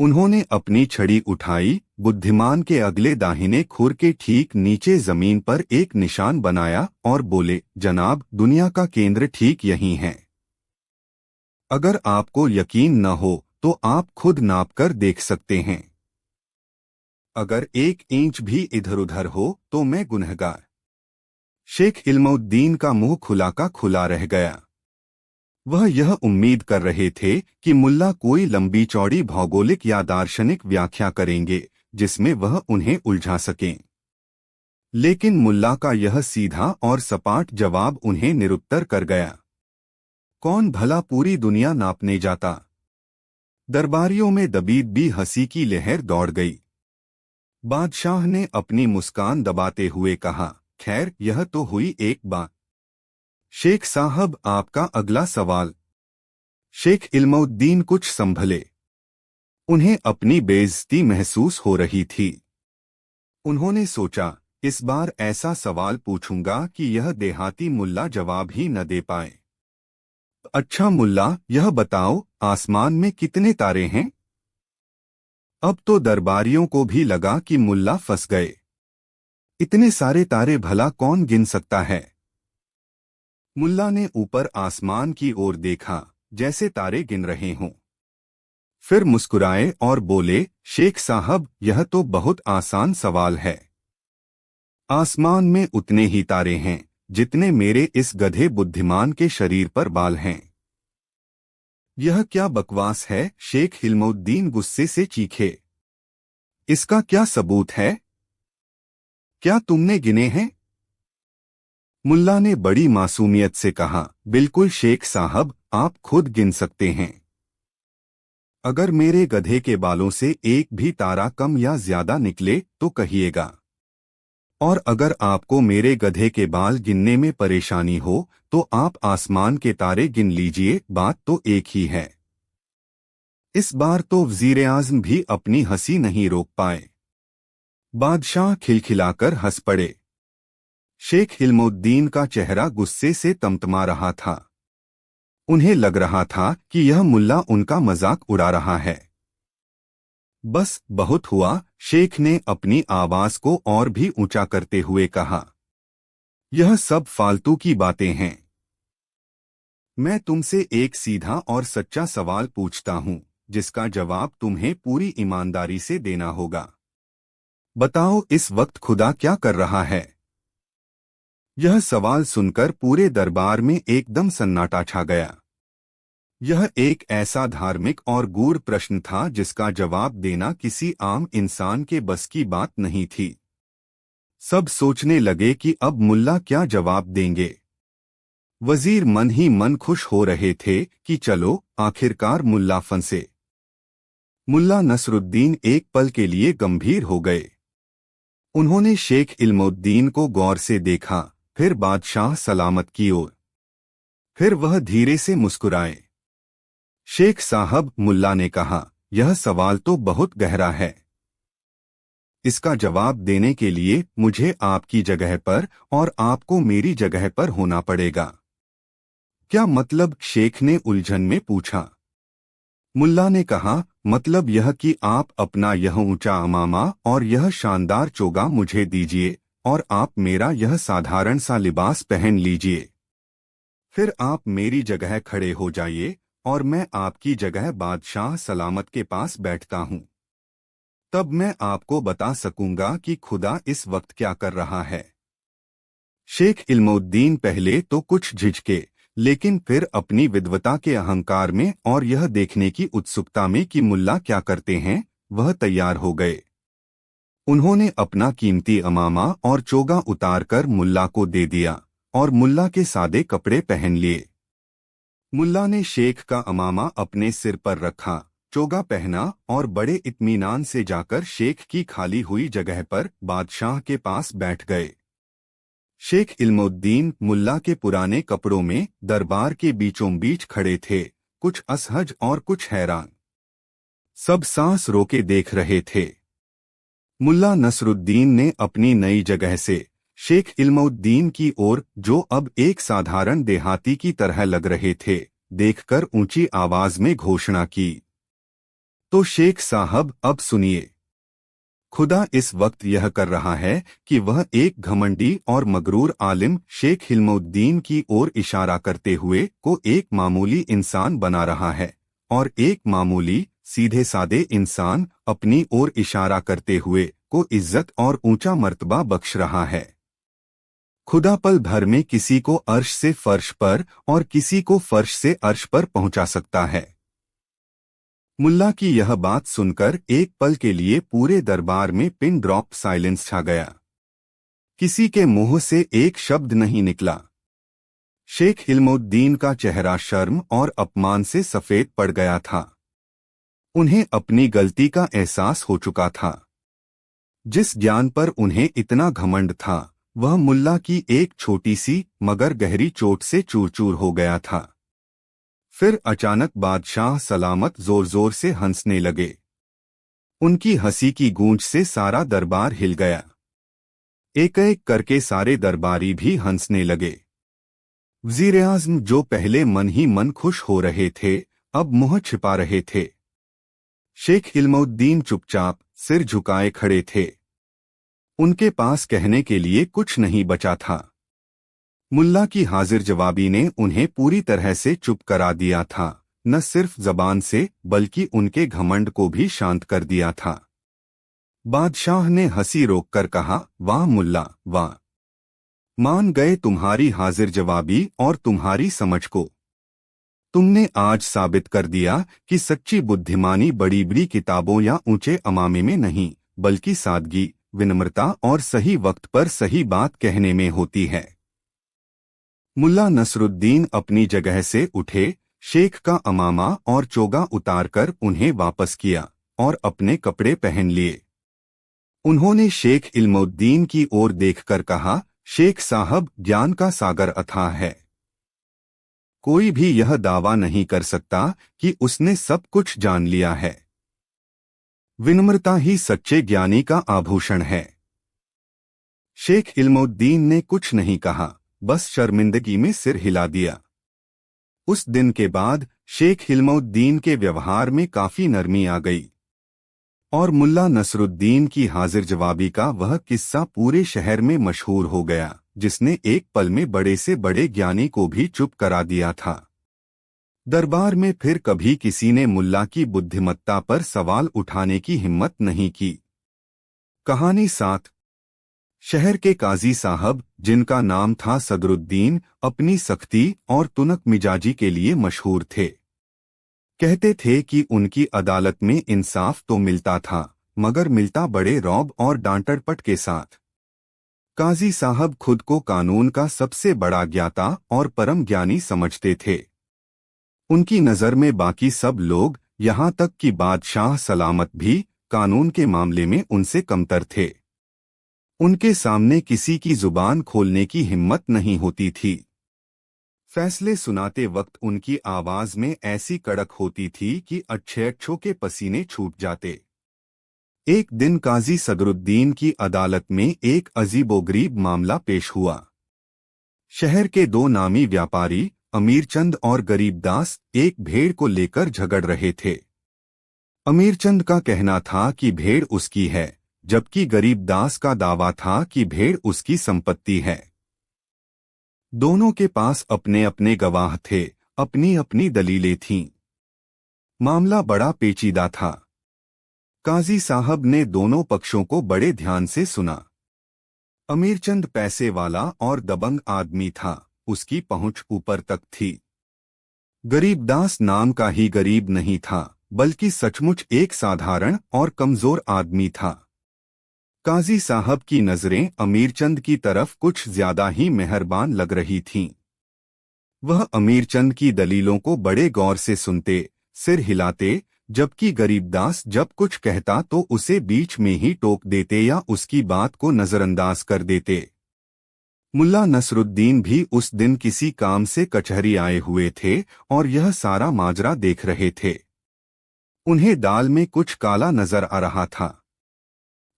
उन्होंने अपनी छड़ी उठाई, बुद्धिमान के अगले दाहिने खुर के ठीक नीचे जमीन पर एक निशान बनाया और बोले, जनाब, दुनिया का केंद्र ठीक यहीं है। अगर आपको यकीन न हो तो आप खुद नापकर देख सकते हैं। अगर 1 इंच भी इधर उधर हो तो मैं गुनहगार। शेख इल्मुद्दीन का मुंह खुला का खुला रह गया। वह यह उम्मीद कर रहे थे कि मुल्ला कोई लंबी चौड़ी भौगोलिक या दार्शनिक व्याख्या करेंगे जिसमें वह उन्हें उलझा सकें। लेकिन मुल्ला का यह सीधा और सपाट जवाब उन्हें निरुत्तर कर गया। कौन भला पूरी दुनिया नापने जाता? दरबारियों में दबीदबी हंसी की लहर दौड़ गई। बादशाह ने अपनी मुस्कान दबाते हुए कहा, खैर, यह तो हुई एक बात। शेख साहब, आपका अगला सवाल। शेख इल्मुद्दीन कुछ संभले। उन्हें अपनी बेइज्जती महसूस हो रही थी। उन्होंने सोचा, इस बार ऐसा सवाल पूछूंगा कि यह देहाती मुल्ला जवाब ही न दे पाए। अच्छा मुल्ला, यह बताओ, आसमान में कितने तारे हैं? अब तो दरबारियों को भी लगा कि मुल्ला फंस गए। इतने सारे तारे भला कौन गिन सकता है? मुल्ला ने ऊपर आसमान की ओर देखा, जैसे तारे गिन रहे हों। फिर मुस्कुराए और बोले, शेख साहब, यह तो बहुत आसान सवाल है। आसमान में उतने ही तारे हैं जितने मेरे इस गधे बुद्धिमान के शरीर पर बाल हैं। यह क्या बकवास है? शेख इल्मुद्दीन गुस्से से चीखे। इसका क्या सबूत है? क्या तुमने गिने हैं? मुल्ला ने बड़ी मासूमियत से कहा, बिल्कुल शेख साहब, आप खुद गिन सकते हैं। अगर मेरे गधे के बालों से एक भी तारा कम या ज्यादा निकले तो कहिएगा। और अगर आपको मेरे गधे के बाल गिनने में परेशानी हो तो आप आसमान के तारे गिन लीजिए, बात तो एक ही है। इस बार तो वज़ीर-ए-आज़म भी अपनी हंसी नहीं रोक पाए। बादशाह खिलखिलाकर हंस पड़े। शेख इल्मुद्दीन का चेहरा गुस्से से तमतमा रहा था। उन्हें लग रहा था कि यह मुल्ला उनका मजाक उड़ा रहा है। बस, बहुत हुआ, शेख ने अपनी आवाज को और भी ऊंचा करते हुए कहा। यह सब फालतू की बातें हैं। मैं तुमसे एक सीधा और सच्चा सवाल पूछता हूं, जिसका जवाब तुम्हें पूरी ईमानदारी से देना होगा। बताओ, इस वक्त खुदा क्या कर रहा है? यह सवाल सुनकर पूरे दरबार में एकदम सन्नाटा छा गया। यह एक ऐसा धार्मिक और गूढ़ प्रश्न था जिसका जवाब देना किसी आम इंसान के बस की बात नहीं थी। सब सोचने लगे कि अब मुल्ला क्या जवाब देंगे। वजीर मन ही मन खुश हो रहे थे कि चलो, आखिरकार मुल्ला फंसे। मुल्ला नसरुद्दीन एक पल के लिए गंभीर हो गए। उन्होंने शेख इल्मुद्दीन को गौर से देखा, फिर बादशाह सलामत की ओर। फिर वह धीरे से मुस्कुराए। शेख साहब, मुल्ला ने कहा, यह सवाल तो बहुत गहरा है। इसका जवाब देने के लिए मुझे आपकी जगह पर और आपको मेरी जगह पर होना पड़ेगा। क्या मतलब? शेख ने उलझन में पूछा। मुल्ला ने कहा, मतलब यह कि आप अपना यह ऊंचा अमामा और यह शानदार चोगा मुझे दीजिए और आप मेरा यह साधारण सा लिबास पहन लीजिए। फिर आप मेरी जगह खड़े हो जाइए और मैं आपकी जगह बादशाह सलामत के पास बैठता हूँ। तब मैं आपको बता सकूंगा कि खुदा इस वक्त क्या कर रहा है। शेख इल्मुद्दीन पहले तो कुछ झिझके, लेकिन फिर अपनी विद्वता के अहंकार में और यह देखने की उत्सुकता में कि मुल्ला क्या करते हैं, वह तैयार हो गए। उन्होंने अपना कीमती अमामा और चोगा उतारकर मुल्ला को दे दिया और मुल्ला के सादे कपड़े पहन लिए। मुल्ला ने शेख का अमामा अपने सिर पर रखा, चोगा पहना और बड़े इत्मीनान से जाकर शेख की खाली हुई जगह पर बादशाह के पास बैठ गए। शेख इल्मुद्दीन मुल्ला के पुराने कपड़ों में दरबार के बीचों बीच खड़े थे, कुछ असहज और कुछ हैरान। सब सांस रोके देख रहे थे। मुल्ला नसरुद्दीन ने अपनी नई जगह से शेख इल्मुद्दीन की ओर, जो अब एक साधारण देहाती की तरह लग रहे थे, देखकर ऊंची आवाज में घोषणा की। तो शेख साहब अब सुनिए, खुदा इस वक्त यह कर रहा है कि वह एक घमंडी और मगरूर आलिम शेख हिल्मुद्दीन की ओर इशारा करते हुए को एक मामूली इंसान बना रहा है, और एक मामूली सीधे सादे इंसान अपनी ओर इशारा करते हुए को इज्जत और ऊंचा मर्तबा बख्श रहा है। खुदा पल भर में किसी को अर्श से फर्श पर और किसी को फर्श से अर्श पर पहुंचा सकता है। मुल्ला की यह बात सुनकर एक पल के लिए पूरे दरबार में पिन ड्रॉप साइलेंस छा गया। किसी के मुंह से एक शब्द नहीं निकला। शेख हिल्मुद्दीन का चेहरा शर्म और अपमान से सफेद पड़ गया था। उन्हें अपनी गलती का एहसास हो चुका था। जिस ज्ञान पर उन्हें इतना घमंड था, वह मुल्ला की एक छोटी सी मगर गहरी चोट से चूर चूर हो गया था। फिर अचानक बादशाह सलामत जोर जोर से हंसने लगे। उनकी हंसी की गूंज से सारा दरबार हिल गया। एक एक करके सारे दरबारी भी हंसने लगे। वज़ीर-ए-आज़म जो पहले मन ही मन खुश हो रहे थे, अब मुंह छिपा रहे थे। शेख हिल्मुद्दीन चुपचाप सिर झुकाए खड़े थे। उनके पास कहने के लिए कुछ नहीं बचा था। मुल्ला की हाजिर जवाबी ने उन्हें पूरी तरह से चुप करा दिया था, न सिर्फ जबान से बल्कि उनके घमंड को भी शांत कर दिया था। बादशाह ने हंसी रोककर कहा, वाह मुल्ला वाह, मान गए तुम्हारी हाजिर जवाबी और तुम्हारी समझ को। तुमने आज साबित कर दिया कि सच्ची बुद्धिमानी बड़ी बड़ी किताबों या ऊंचे अमामे में नहीं, बल्कि सादगी, विनम्रता और सही वक्त पर सही बात कहने में होती है। मुल्ला नसरुद्दीन अपनी जगह से उठे, शेख का अमामा और चोगा उतारकर उन्हें वापस किया और अपने कपड़े पहन लिए। उन्होंने शेख हिल्मुद्दीन की ओर देखकर कहा, शेख साहब, ज्ञान का सागर अथाह है। कोई भी यह दावा नहीं कर सकता कि उसने सब कुछ जान लिया है। विनम्रता ही सच्चे ज्ञानी का आभूषण है। शेख हिल्मुद्दीन ने कुछ नहीं कहा, बस शर्मिंदगी में सिर हिला दिया। उस दिन के बाद शेख हिल्मुद्दीन के व्यवहार में काफी नरमी आ गई और मुल्ला नसरुद्दीन की हाजिर जवाबी का वह किस्सा पूरे शहर में मशहूर हो गया, जिसने एक पल में बड़े से बड़े ज्ञानी को भी चुप करा दिया था। दरबार में फिर कभी किसी ने मुल्ला की बुद्धिमत्ता पर सवाल उठाने की हिम्मत नहीं की। कहानी 7। शहर के काजी साहब, जिनका नाम था सदरुद्दीन, अपनी सख्ती और तुनक मिजाजी के लिए मशहूर थे। कहते थे कि उनकी अदालत में इंसाफ तो मिलता था, मगर मिलता बड़े रौब और डांटड़पट के साथ। काजी साहब खुद को कानून का सबसे बड़ा ज्ञाता और परम ज्ञानी समझते थे। उनकी नज़र में बाकी सब लोग, यहाँ तक कि बादशाह सलामत भी, कानून के मामले में उनसे कमतर थे। उनके सामने किसी की जुबान खोलने की हिम्मत नहीं होती थी। फैसले सुनाते वक्त उनकी आवाज में ऐसी कड़क होती थी कि अच्छे के पसीने छूट जाते। एक दिन काजी सदरुद्दीन की अदालत में एक अजीबोगरीब मामला पेश हुआ। शहर के दो नामी व्यापारी अमीरचंद और गरीबदास एक भेड़ को लेकर झगड़ रहे थे। अमीरचंद का कहना था कि भेड़ उसकी है, जबकि गरीबदास का दावा था कि भेड़ उसकी संपत्ति है। दोनों के पास अपने अपने गवाह थे, अपनी अपनी दलीलें थीं। मामला बड़ा पेचीदा था। काजी साहब ने दोनों पक्षों को बड़े ध्यान से सुना। अमीरचंद पैसे वाला और दबंग आदमी था, उसकी पहुंच ऊपर तक थी। गरीबदास नाम का ही गरीब नहीं था, बल्कि सचमुच एक साधारण और कमजोर आदमी था। काजी साहब की नजरें अमीरचंद की तरफ कुछ ज्यादा ही मेहरबान लग रही थीं। वह अमीरचंद की दलीलों को बड़े गौर से सुनते, सिर हिलाते, जबकि गरीबदास जब कुछ कहता तो उसे बीच में ही टोक देते या उसकी बात को नजरअंदाज कर देते। मुल्ला नसरुद्दीन भी उस दिन किसी काम से कचहरी आए हुए थे और यह सारा माजरा देख रहे थे। उन्हें दाल में कुछ काला नजर आ रहा था।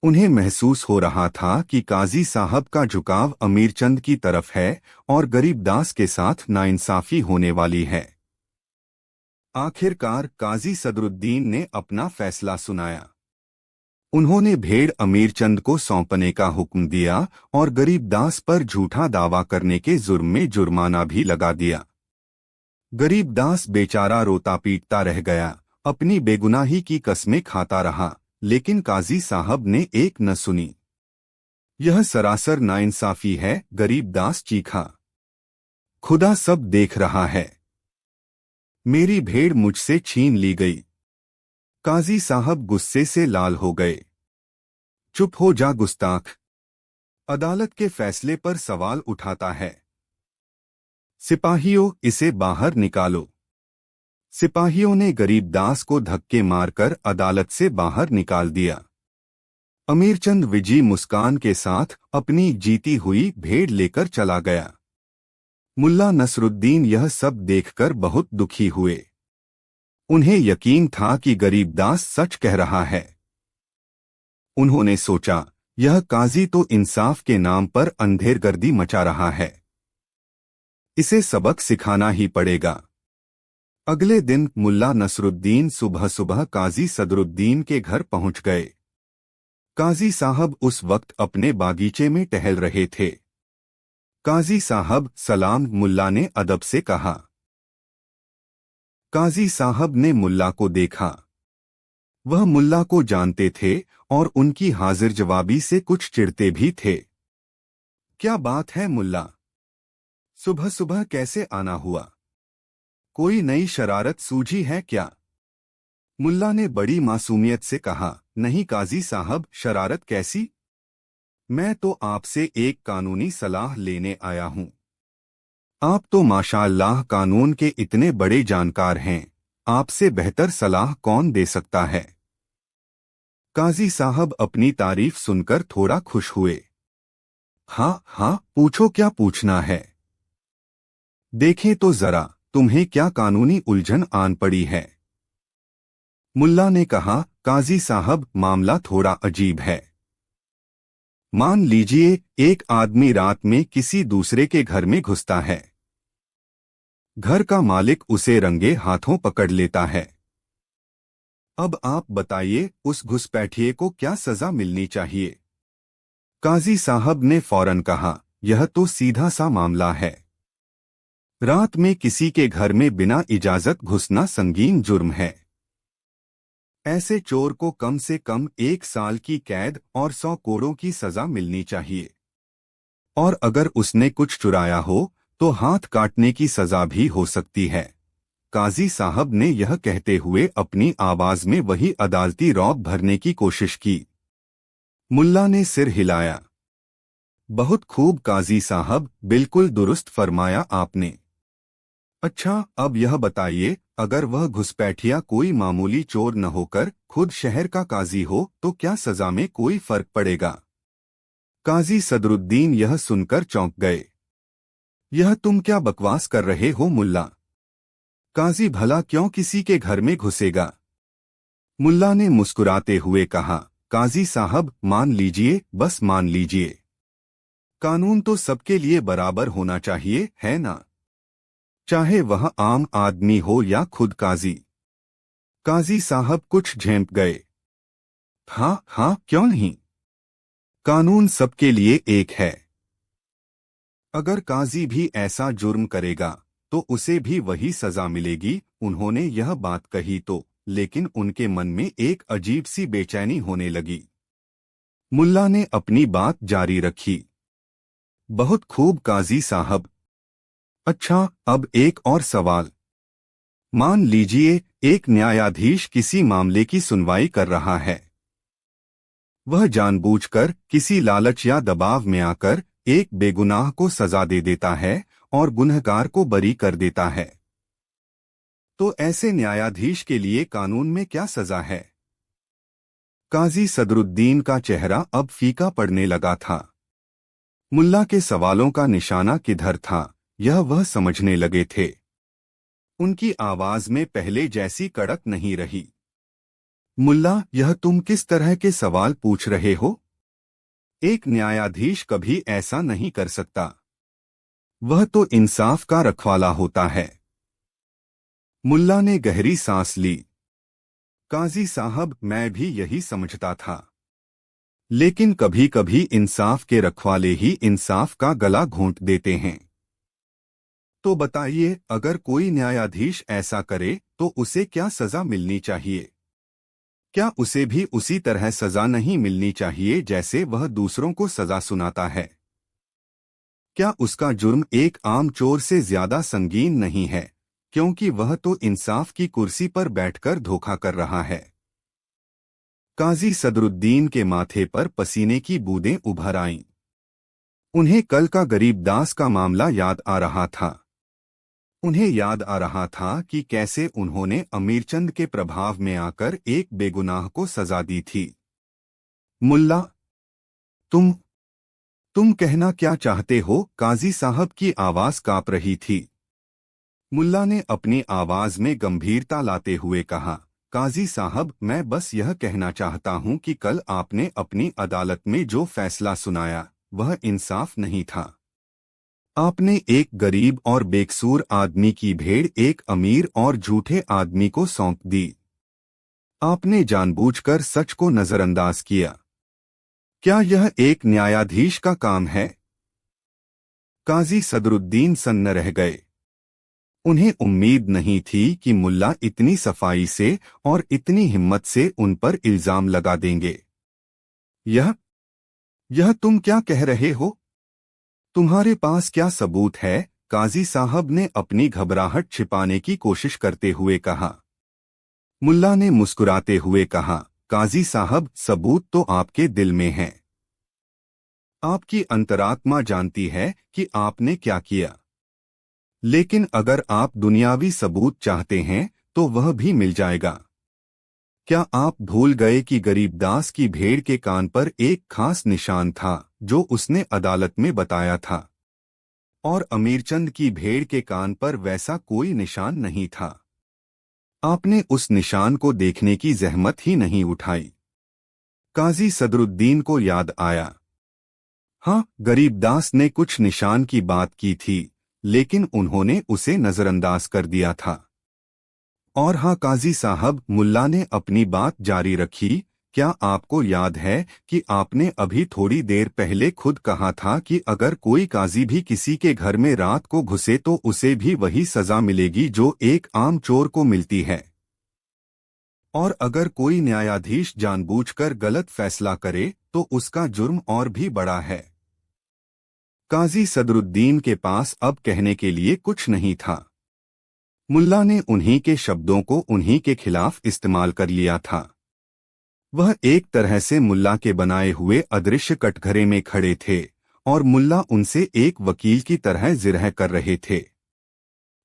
उन्हें महसूस हो रहा था कि काजी साहब का झुकाव अमीरचंद की तरफ है और गरीबदास के साथ नाइंसाफी होने वाली है। आखिरकार काजी सदरुद्दीन ने अपना फैसला सुनाया। उन्होंने भेड़ अमीरचंद को सौंपने का हुक्म दिया और गरीबदास पर झूठा दावा करने के जुर्म में जुर्माना भी लगा दिया। गरीबदास बेचारा रोता पीटता रह गया, अपनी बेगुनाही की कस्में खाता रहा, लेकिन काजी साहब ने एक न सुनी। यह सरासर नाइंसाफी है, गरीबदास चीखा। खुदा सब देख रहा है। मेरी भेड़ मुझसे छीन ली गई। काजी साहब गुस्से से लाल हो गए। चुप हो जा गुस्ताख, अदालत के फैसले पर सवाल उठाता है। सिपाहियों, इसे बाहर निकालो। सिपाहियों ने गरीबदास को धक्के मारकर अदालत से बाहर निकाल दिया। अमीरचंद विजी मुस्कान के साथ अपनी जीती हुई भेड़ लेकर चला गया। मुल्ला नसरुद्दीन यह सब देखकर बहुत दुखी हुए। उन्हें यकीन था कि गरीबदास सच कह रहा है। उन्होंने सोचा, यह काजी तो इंसाफ के नाम पर अंधेरगर्दी मचा रहा है। इसे सबक सिखाना ही पड़ेगा। अगले दिन मुल्ला नसरुद्दीन सुबह सुबह काजी सदरुद्दीन के घर पहुंच गए। काजी साहब उस वक्त अपने बागीचे में टहल रहे थे। काजी साहब सलाम, मुल्ला ने अदब से कहा। काजी साहब ने मुल्ला को देखा। वह मुल्ला को जानते थे और उनकी हाजिर जवाबी से कुछ चिढ़ते भी थे। क्या बात है मुल्ला, सुबह सुबह कैसे आना हुआ? कोई नई शरारत सूझी है क्या? मुल्ला ने बड़ी मासूमियत से कहा। नहीं काजी साहब, शरारत कैसी? मैं तो आपसे एक कानूनी सलाह लेने आया हूं। आप तो माशाअल्लाह कानून के इतने बड़े जानकार हैं, आपसे बेहतर सलाह कौन दे सकता है? काजी साहब अपनी तारीफ सुनकर थोड़ा खुश हुए। हाँ हाँ, पूछो क्या पूछना है। देखें तो जरा, तुम्हें क्या कानूनी उलझन आन पड़ी है? मुल्ला ने कहा, काजी साहब मामला थोड़ा अजीब है। मान लीजिए एक आदमी रात में किसी दूसरे के घर में घुसता है। घर का मालिक उसे रंगे हाथों पकड़ लेता है। अब आप बताइए, उस घुसपैठिए को क्या सजा मिलनी चाहिए? काजी साहब ने फौरन कहा, यह तो सीधा सा मामला है। रात में किसी के घर में बिना इजाजत घुसना संगीन जुर्म है। ऐसे चोर को कम से कम 1 साल की कैद और 100 कोड़ों की सजा मिलनी चाहिए। और अगर उसने कुछ चुराया हो तो हाथ काटने की सजा भी हो सकती है। काजी साहब ने यह कहते हुए अपनी आवाज में वही अदालती रौब भरने की कोशिश की। मुल्ला ने सिर हिलाया। बहुत खूब काजी साहब, बिल्कुल दुरुस्त फरमाया आपने। अच्छा, अब यह बताइए, अगर वह घुसपैठिया कोई मामूली चोर न होकर खुद शहर का काजी हो तो क्या सजा में कोई फर्क पड़ेगा? काजी सदरुद्दीन यह सुनकर चौंक गए। यह तुम क्या बकवास कर रहे हो मुल्ला? काजी भला क्यों किसी के घर में घुसेगा? मुल्ला ने मुस्कुराते हुए कहा, काजी साहब मान लीजिए, बस मान लीजिए। कानून तो सबके लिए बराबर होना चाहिए, है ना? चाहे वह आम आदमी हो या खुद काजी। काजी साहब कुछ झेंप गए। हाँ हाँ, क्यों नहीं? कानून सबके लिए एक है। अगर काजी भी ऐसा जुर्म करेगा तो उसे भी वही सजा मिलेगी। उन्होंने यह बात कही तो, लेकिन उनके मन में एक अजीब सी बेचैनी होने लगी। मुल्ला ने अपनी बात जारी रखी। बहुत खूब काजी साहब। अच्छा, अब एक और सवाल। मान लीजिए एक न्यायाधीश किसी मामले की सुनवाई कर रहा है। वह जानबूझकर किसी लालच या दबाव में आकर एक बेगुनाह को सजा दे देता है और गुनहगार को बरी कर देता है। तो ऐसे न्यायाधीश के लिए कानून में क्या सजा है? काजी सदरुद्दीन का चेहरा अब फीका पड़ने लगा था। मुल्ला के सवालों का निशाना किधर था, यह वह समझने लगे थे। उनकी आवाज में पहले जैसी कड़क नहीं रही। मुल्ला, यह तुम किस तरह के सवाल पूछ रहे हो? एक न्यायाधीश कभी ऐसा नहीं कर सकता। वह तो इंसाफ का रखवाला होता है। मुल्ला ने गहरी सांस ली। काजी साहब, मैं भी यही समझता था, लेकिन कभी कभी इंसाफ के रखवाले ही इंसाफ का गला घोंट देते हैं। तो बताइए, अगर कोई न्यायाधीश ऐसा करे तो उसे क्या सजा मिलनी चाहिए? क्या उसे भी उसी तरह सजा नहीं मिलनी चाहिए जैसे वह दूसरों को सजा सुनाता है? क्या उसका जुर्म एक आम चोर से ज्यादा संगीन नहीं है, क्योंकि वह तो इंसाफ की कुर्सी पर बैठकर धोखा कर रहा है? काजी सदरुद्दीन के माथे पर पसीने की बूंदें उभर आईं। उन्हें कल का गरीबदास का मामला याद आ रहा था। उन्हें याद आ रहा था कि कैसे उन्होंने अमीरचंद के प्रभाव में आकर एक बेगुनाह को सजा दी थी। मुल्ला, तुम तुम कहना क्या चाहते हो? काजी साहब की आवाज कांप रही थी। मुल्ला ने अपनी आवाज में गंभीरता लाते हुए कहा, काजी साहब, मैं बस यह कहना चाहता हूं कि कल आपने अपनी अदालत में जो फैसला सुनाया वह इंसाफ नहीं था। आपने एक गरीब और बेकसूर आदमी की भेड़ एक अमीर और झूठे आदमी को सौंप दी। आपने जानबूझकर सच को नजरअंदाज किया। क्या यह एक न्यायाधीश का काम है? काजी सदरुद्दीन सन्न रह गए। उन्हें उम्मीद नहीं थी कि मुल्ला इतनी सफाई से और इतनी हिम्मत से उन पर इल्जाम लगा देंगे। यह तुम क्या कह रहे हो? तुम्हारे पास क्या सबूत है? काजी साहब ने अपनी घबराहट छिपाने की कोशिश करते हुए कहा। मुल्ला ने मुस्कुराते हुए कहा, काजी साहब, सबूत तो आपके दिल में है। आपकी अंतरात्मा जानती है कि आपने क्या किया। लेकिन अगर आप दुनियावी सबूत चाहते हैं तो वह भी मिल जाएगा। क्या आप भूल गए कि गरीबदास की भेड़ के कान पर एक खास निशान था जो उसने अदालत में बताया था, और अमीरचंद की भेड़ के कान पर वैसा कोई निशान नहीं था? आपने उस निशान को देखने की जहमत ही नहीं उठाई। काजी सदरुद्दीन को याद आया। हाँ, गरीबदास ने कुछ निशान की बात की थी, लेकिन उन्होंने उसे नजरअंदाज कर दिया था। और हाँ काजी साहब, मुल्ला ने अपनी बात जारी रखी, क्या आपको याद है कि आपने अभी थोड़ी देर पहले खुद कहा था कि अगर कोई काजी भी किसी के घर में रात को घुसे तो उसे भी वही सजा मिलेगी जो एक आम चोर को मिलती है? और अगर कोई न्यायाधीश जानबूझकर गलत फैसला करे तो उसका जुर्म और भी बड़ा है। काजी सदरुद्दीन के पास अब कहने के लिए कुछ नहीं था। मुल्ला ने उन्हीं के शब्दों को उन्हीं के खिलाफ इस्तेमाल कर लिया था। वह एक तरह से मुल्ला के बनाए हुए अदृश्य कटघरे में खड़े थे और मुल्ला उनसे एक वकील की तरह जिरह कर रहे थे।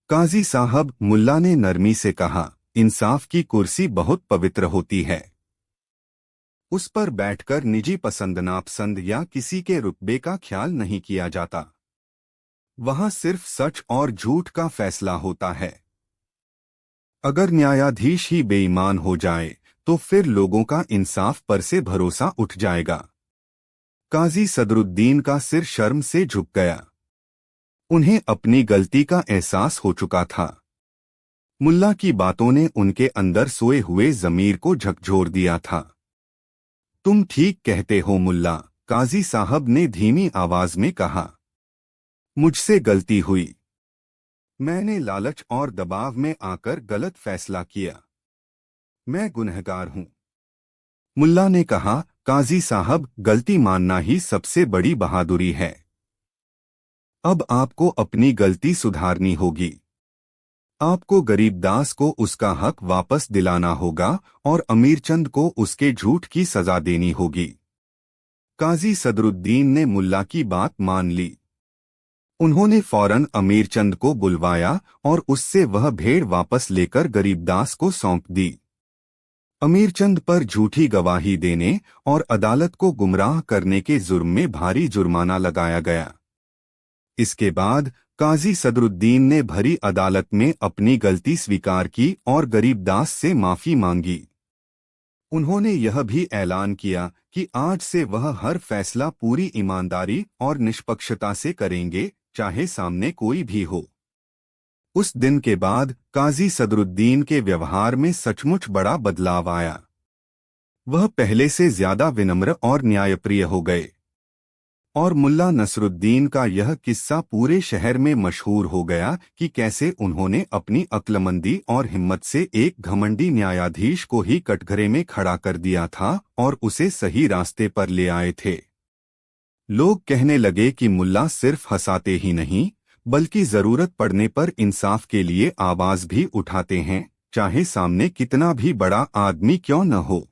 काजी साहब, मुल्ला ने नरमी से कहा, इंसाफ की कुर्सी बहुत पवित्र होती है। उस पर बैठकर निजी पसंद नापसंद या किसी के रुतबे का ख्याल नहीं किया जाता। वहां सिर्फ सच और झूठ का फैसला होता है। अगर न्यायाधीश ही बेईमान हो जाए तो फिर लोगों का इंसाफ पर से भरोसा उठ जाएगा। काजी सदरुद्दीन का सिर शर्म से झुक गया। उन्हें अपनी गलती का एहसास हो चुका था। मुल्ला की बातों ने उनके अंदर सोए हुए ज़मीर को झकझोर दिया था। तुम ठीक कहते हो मुल्ला, काजी साहब ने धीमी आवाज में कहा। मुझसे गलती हुई। मैंने लालच और दबाव में आकर गलत फैसला किया। मैं गुनहगार हूं। मुल्ला ने कहा, काजी साहब, गलती मानना ही सबसे बड़ी बहादुरी है। अब आपको अपनी गलती सुधारनी होगी। आपको गरीबदास को उसका हक वापस दिलाना होगा और अमीरचंद को उसके झूठ की सजा देनी होगी। काजी सदरुद्दीन ने मुल्ला की बात मान ली। उन्होंने फौरन अमीरचंद को बुलवाया और उससे वह भेड़ वापस लेकर गरीबदास को सौंप दी। अमीरचंद पर झूठी गवाही देने और अदालत को गुमराह करने के जुर्म में भारी जुर्माना लगाया गया। इसके बाद काजी सदरुद्दीन ने भरी अदालत में अपनी गलती स्वीकार की और गरीबदास से माफी मांगी। उन्होंने यह भी ऐलान किया कि आज से वह हर फैसला पूरी ईमानदारी और निष्पक्षता से करेंगे, चाहे सामने कोई भी हो। उस दिन के बाद काजी सदरुद्दीन के व्यवहार में सचमुच बड़ा बदलाव आया। वह पहले से ज्यादा विनम्र और न्यायप्रिय हो गए और मुल्ला नसरुद्दीन का यह किस्सा पूरे शहर में मशहूर हो गया कि कैसे उन्होंने अपनी अक्लमंदी और हिम्मत से एक घमंडी न्यायाधीश को ही कटघरे में खड़ा कर दिया था और उसे सही रास्ते पर ले आए थे। लोग कहने लगे कि मुल्ला सिर्फ हंसाते ही नहीं बल्कि जरूरत पड़ने पर इंसाफ के लिए आवाज भी उठाते हैं, चाहे सामने कितना भी बड़ा आदमी क्यों न हो।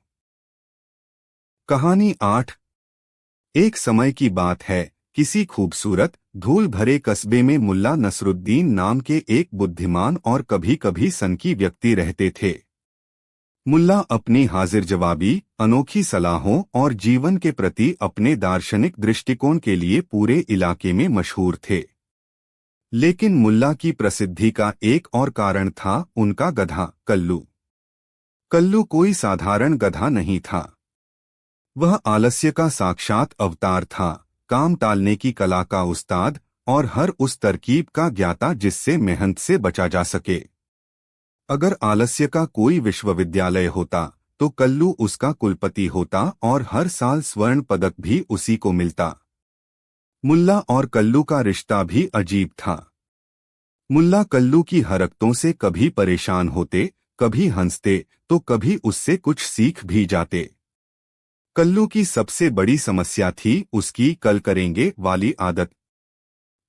कहानी 8। एक समय की बात है, किसी खूबसूरत धूल भरे कस्बे में मुल्ला नसरुद्दीन नाम के एक बुद्धिमान और कभी कभी सनकी व्यक्ति रहते थे। मुल्ला अपनी हाजिर जवाबी, अनोखी सलाहों और जीवन के प्रति अपने दार्शनिक दृष्टिकोण के लिए पूरे इलाके में मशहूर थे। लेकिन मुल्ला की प्रसिद्धि का एक और कारण था उनका गधा कल्लू। कल्लू कोई साधारण गधा नहीं था। वह आलस्य का साक्षात अवतार था, काम टालने की कला का उस्ताद और हर उस तरकीब का ज्ञाता जिससे मेहनत से बचा जा सके। अगर आलस्य का कोई विश्वविद्यालय होता तो कल्लू उसका कुलपति होता और हर साल स्वर्ण पदक भी उसी को मिलता। मुल्ला और कल्लू का रिश्ता भी अजीब था। मुल्ला कल्लू की हरकतों से कभी परेशान होते, कभी हंसते तो कभी उससे कुछ सीख भी जाते। कल्लू की सबसे बड़ी समस्या थी उसकी कल करेंगे वाली आदत।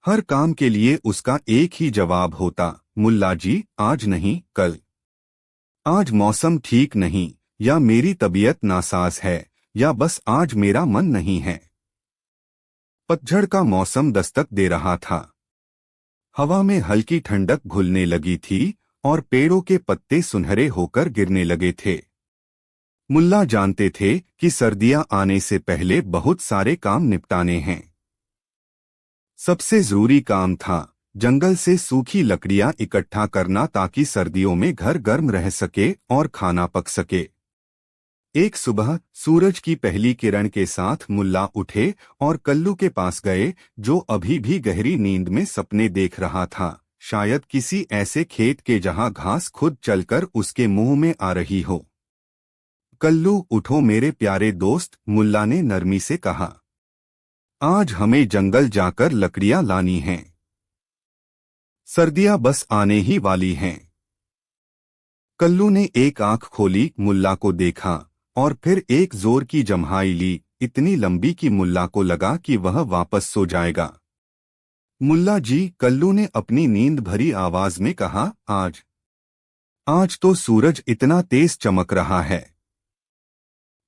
हर काम के लिए उसका एक ही जवाब होता, मुल्ला जी आज नहीं कल। आज मौसम ठीक नहीं, या मेरी तबीयत नासाज है, या बस आज मेरा मन नहीं है। पतझड़ का मौसम दस्तक दे रहा था। हवा में हल्की ठंडक घुलने लगी थी और पेड़ों के पत्ते सुनहरे होकर गिरने लगे थे। मुल्ला जानते थे कि सर्दियां आने से पहले बहुत सारे काम निपटाने हैं। सबसे जरूरी काम था जंगल से सूखी लकड़ियां इकट्ठा करना ताकि सर्दियों में घर गर्म रह सके और खाना पक सके। एक सुबह सूरज की पहली किरण के साथ मुल्ला उठे और कल्लू के पास गए, जो अभी भी गहरी नींद में सपने देख रहा था, शायद किसी ऐसे खेत के जहां घास खुद चलकर उसके मुंह में आ रही हो। कल्लू उठो मेरे प्यारे दोस्त, मुल्ला ने नरमी से कहा। आज हमें जंगल जाकर लकड़ियां लानी हैं। सर्दियां बस आने ही वाली हैं। कल्लू ने एक आंख खोली, मुल्ला को देखा और फिर एक जोर की जम्हाई ली, इतनी लंबी कि मुल्ला को लगा कि वह वापस सो जाएगा। मुल्ला जी, कल्लू ने अपनी नींद भरी आवाज में कहा, आज तो सूरज इतना तेज चमक रहा है।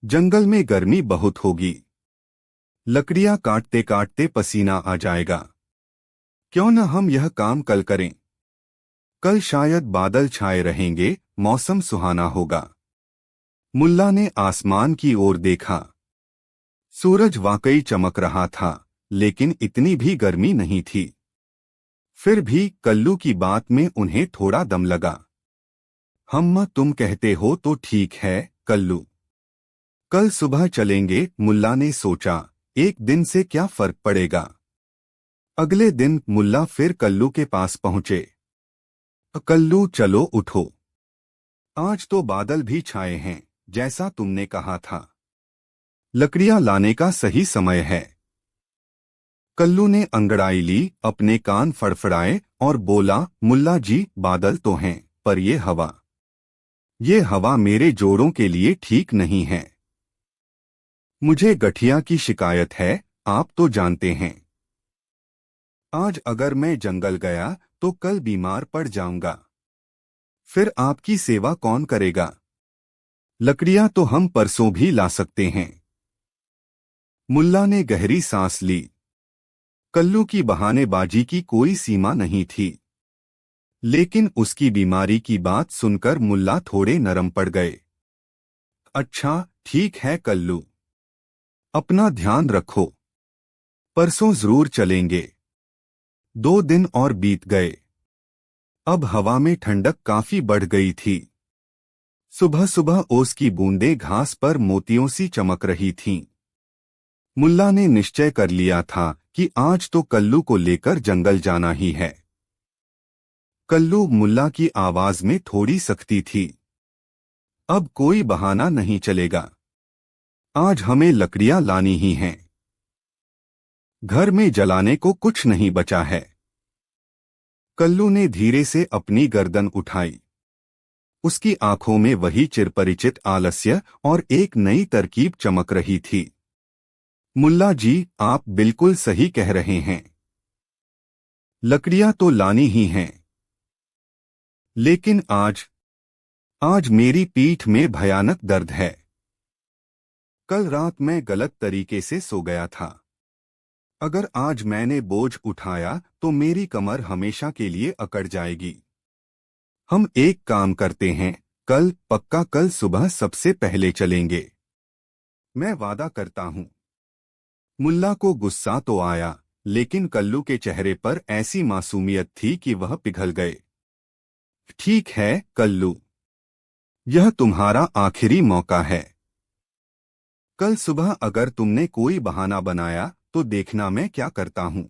जंगल में गर्मी बहुत होगी। लकड़ियां काटते काटते पसीना आ जाएगा। क्यों न हम यह काम कल करें। कल शायद बादल छाए रहेंगे, मौसम सुहाना होगा। मुल्ला ने आसमान की ओर देखा। सूरज वाकई चमक रहा था, लेकिन इतनी भी गर्मी नहीं थी। फिर भी कल्लू की बात में उन्हें थोड़ा दम लगा। हम तुम कहते हो तो ठीक है कल्लू, कल सुबह चलेंगे। मुल्ला ने सोचा, एक दिन से क्या फर्क पड़ेगा। अगले दिन मुल्ला फिर कल्लू के पास पहुंचे। कल्लू चलो उठो, आज तो बादल भी छाए हैं, जैसा तुमने कहा था। लकड़ियां लाने का सही समय है। कल्लू ने अंगड़ाई ली, अपने कान फड़फड़ाए और बोला, मुल्ला जी बादल तो हैं, पर ये हवा मेरे जोड़ों के लिए ठीक नहीं है। मुझे गठिया की शिकायत है, आप तो जानते हैं। आज अगर मैं जंगल गया तो कल बीमार पड़ जाऊंगा। फिर आपकी सेवा कौन करेगा। लकड़ियां तो हम परसों भी ला सकते हैं। मुल्ला ने गहरी सांस ली। कल्लू की बहानेबाजी की कोई सीमा नहीं थी, लेकिन उसकी बीमारी की बात सुनकर मुल्ला थोड़े नरम पड़ गए। अच्छा ठीक है कल्लू, अपना ध्यान रखो, परसों जरूर चलेंगे। 2 दिन और बीत गए। अब हवा में ठंडक काफी बढ़ गई थी। सुबह सुबह ओस की बूंदें घास पर मोतियों सी चमक रही थीं। मुल्ला ने निश्चय कर लिया था कि आज तो कल्लू को लेकर जंगल जाना ही है। कल्लू मुल्ला की आवाज में थोड़ी सख्ती थी। अब कोई बहाना नहीं चलेगा। आज हमें लकड़ियां लानी ही हैं। घर में जलाने को कुछ नहीं बचा है। कल्लू ने धीरे से अपनी गर्दन उठाई। उसकी आंखों में वही चिरपरिचित आलस्य और एक नई तरकीब चमक रही थी। मुल्ला जी, आप बिल्कुल सही कह रहे हैं। लकड़ियां तो लानी ही हैं। लेकिन आज मेरी पीठ में भयानक दर्द है। कल रात मैं गलत तरीके से सो गया था। अगर आज मैंने बोझ उठाया तो मेरी कमर हमेशा के लिए अकड़ जाएगी। हम एक काम करते हैं, पक्का कल सुबह सबसे पहले चलेंगे। मैं वादा करता हूं। मुल्ला को गुस्सा तो आया, लेकिन कल्लू के चेहरे पर ऐसी मासूमियत थी कि वह पिघल गए। ठीक है कल्लू, यह तुम्हारा आखिरी मौका है। कल सुबह अगर तुमने कोई बहाना बनाया तो देखना मैं क्या करता हूं।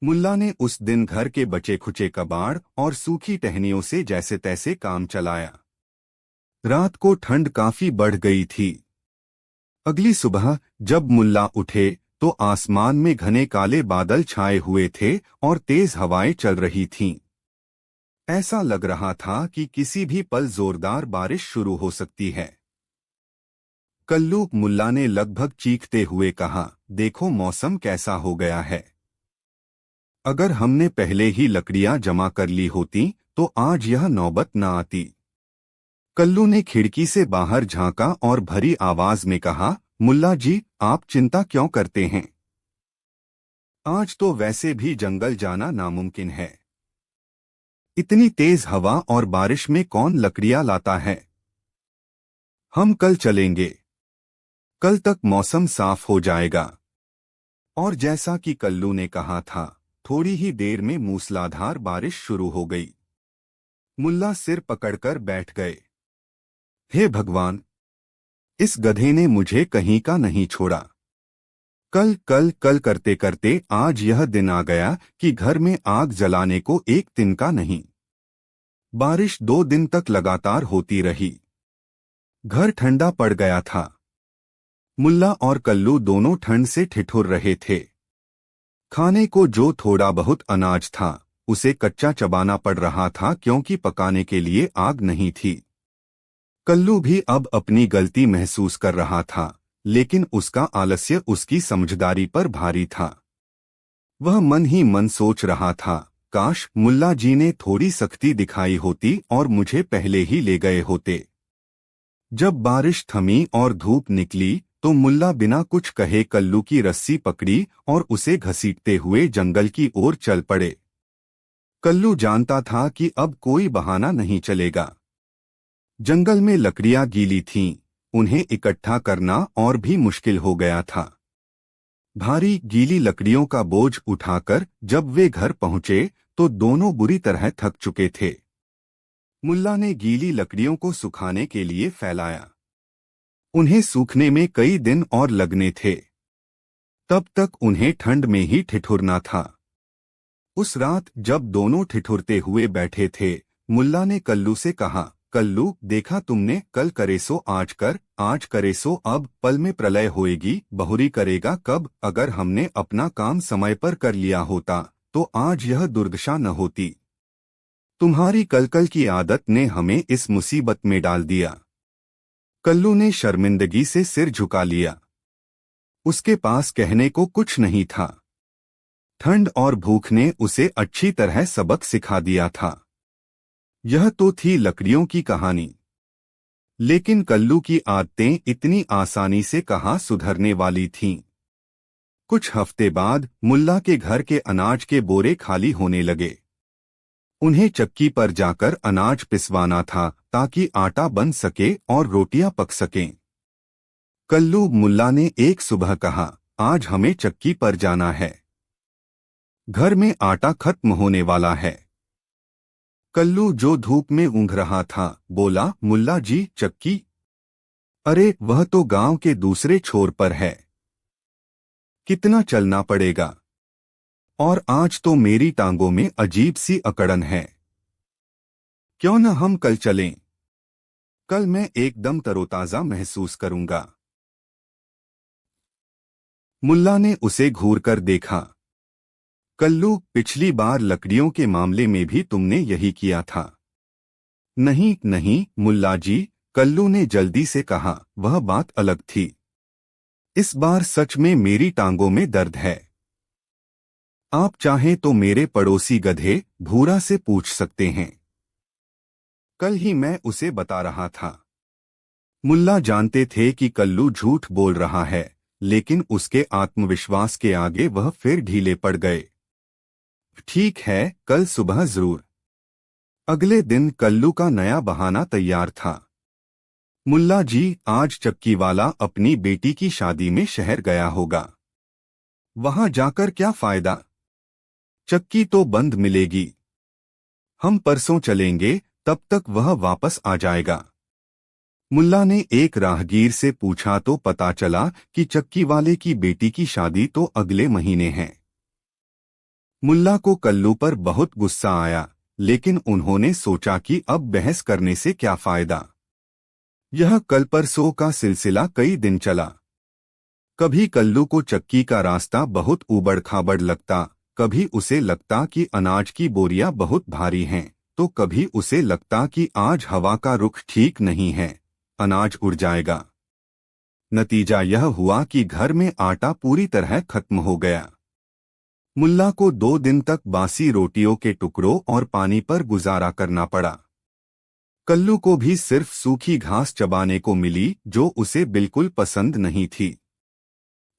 मुल्ला ने उस दिन घर के बचे खुचे कबाड़ और सूखी टहनियों से जैसे तैसे काम चलाया। रात को ठंड काफी बढ़ गई थी। अगली सुबह जब मुल्ला उठे तो आसमान में घने काले बादल छाए हुए थे और तेज हवाएं चल रही थीं। ऐसा लग रहा था कि किसी भी पल जोरदार बारिश शुरू हो सकती है। कल्लू, मुल्ला ने लगभग चीखते हुए कहा, देखो मौसम कैसा हो गया है। अगर हमने पहले ही लकड़ियां जमा कर ली होती तो आज यह नौबत न आती। कल्लू ने खिड़की से बाहर झांका और भरी आवाज में कहा, मुल्ला जी, आप चिंता क्यों करते हैं? आज तो वैसे भी जंगल जाना नामुमकिन है। इतनी तेज हवा और बारिश में कौन लकड़ियां लाता है? हम कल चलेंगे। कल तक मौसम साफ हो जाएगा। और जैसा कि कल्लू ने कहा था, थोड़ी ही देर में मूसलाधार बारिश शुरू हो गई। मुल्ला सिर पकड़कर बैठ गए। हे भगवान, इस गधे ने मुझे कहीं का नहीं छोड़ा। कल कल कल करते करते आज यह दिन आ गया कि घर में आग जलाने को एक तिनका नहीं। बारिश 2 दिन तक लगातार होती रही। घर ठंडा पड़ गया था। मुल्ला और कल्लू दोनों ठंड से ठिठुर रहे थे। खाने को जो थोड़ा बहुत अनाज था उसे कच्चा चबाना पड़ रहा था क्योंकि पकाने के लिए आग नहीं थी। कल्लू भी अब अपनी गलती महसूस कर रहा था, लेकिन उसका आलस्य उसकी समझदारी पर भारी था। वह मन ही मन सोच रहा था, काश मुल्ला जी ने थोड़ी सख्ती दिखाई होती और मुझे पहले ही ले गए होते। जब बारिश थमी और धूप निकली तो मुल्ला बिना कुछ कहे कल्लू की रस्सी पकड़ी और उसे घसीटते हुए जंगल की ओर चल पड़े। कल्लू जानता था कि अब कोई बहाना नहीं चलेगा। जंगल में लकड़ियां गीली थीं, उन्हें इकट्ठा करना और भी मुश्किल हो गया था। भारी गीली लकड़ियों का बोझ उठाकर जब वे घर पहुंचे तो दोनों बुरी तरह थक चुके थे। मुल्ला ने गीली लकड़ियों को सुखाने के लिए फैलाया। उन्हें सूखने में कई दिन और लगने थे। तब तक उन्हें ठंड में ही ठिठुरना था। उस रात जब दोनों ठिठुरते हुए बैठे थे, मुल्ला ने कल्लू से कहा, कल्लू, देखा तुमने, कल करे सो आज कर, आज करे सो अब, पल में प्रलय होएगी, बहुरी करेगा कब। अगर हमने अपना काम समय पर कर लिया होता तो आज यह दुर्दशा न होती। तुम्हारी कलकल की आदत ने हमें इस मुसीबत में डाल दिया। कल्लू ने शर्मिंदगी से सिर झुका लिया। उसके पास कहने को कुछ नहीं था। ठंड और भूख ने उसे अच्छी तरह सबक सिखा दिया था। यह तो थी लकड़ियों की कहानी, लेकिन कल्लू की आदतें इतनी आसानी से कहाँ सुधरने वाली थीं। कुछ हफ्ते बाद मुल्ला के घर के अनाज के बोरे खाली होने लगे। उन्हें चक्की पर जाकर अनाज पिसवाना था ताकि आटा बन सके और रोटियां पक सकें। कल्लू मुल्ला ने एक सुबह कहा, आज हमें चक्की पर जाना है। घर में आटा खत्म होने वाला है। कल्लू जो धूप में ऊँघ रहा था बोला, मुल्ला जी, चक्की? अरे वह तो गांव के दूसरे छोर पर है। कितना चलना पड़ेगा? और आज तो मेरी टांगों में अजीब सी अकड़न है। क्यों न हम कल चलें? कल मैं एकदम तरोताजा महसूस करूंगा। मुल्ला ने उसे घूर कर देखा। कल्लू, पिछली बार लकड़ियों के मामले में भी तुमने यही किया था। नहीं नहीं मुल्ला जी, कल्लू ने जल्दी से कहा, वह बात अलग थी। इस बार सच में मेरी टांगों में दर्द है। आप चाहें तो मेरे पड़ोसी गधे भूरा से पूछ सकते हैं। कल ही मैं उसे बता रहा था। मुल्ला जानते थे कि कल्लू झूठ बोल रहा है, लेकिन उसके आत्मविश्वास के आगे वह फिर ढीले पड़ गए। ठीक है, कल सुबह जरूर। अगले दिन कल्लू का नया बहाना तैयार था। मुल्ला जी, आज चक्की वाला अपनी बेटी की शादी में शहर गया होगा। वहां जाकर क्या फायदा? चक्की तो बंद मिलेगी। हम परसों चलेंगे, तब तक वह वापस आ जाएगा। मुल्ला ने एक राहगीर से पूछा तो पता चला कि चक्की वाले की बेटी की शादी तो अगले महीने है। मुल्ला को कल्लू पर बहुत गुस्सा आया, लेकिन उन्होंने सोचा कि अब बहस करने से क्या फायदा। यह कल परसों का सिलसिला कई दिन चला। कभी कल्लू को चक्की का रास्ता बहुत ऊबड़ खाबड़ लगता, कभी उसे लगता कि अनाज की बोरियां बहुत भारी हैं, तो कभी उसे लगता कि आज हवा का रुख ठीक नहीं है, अनाज उड़ जाएगा। नतीजा यह हुआ कि घर में आटा पूरी तरह खत्म हो गया। मुल्ला को 2 दिन तक बासी रोटियों के टुकड़ों और पानी पर गुजारा करना पड़ा। कल्लू को भी सिर्फ सूखी घास चबाने को मिली, जो उसे बिल्कुल पसंद नहीं थी।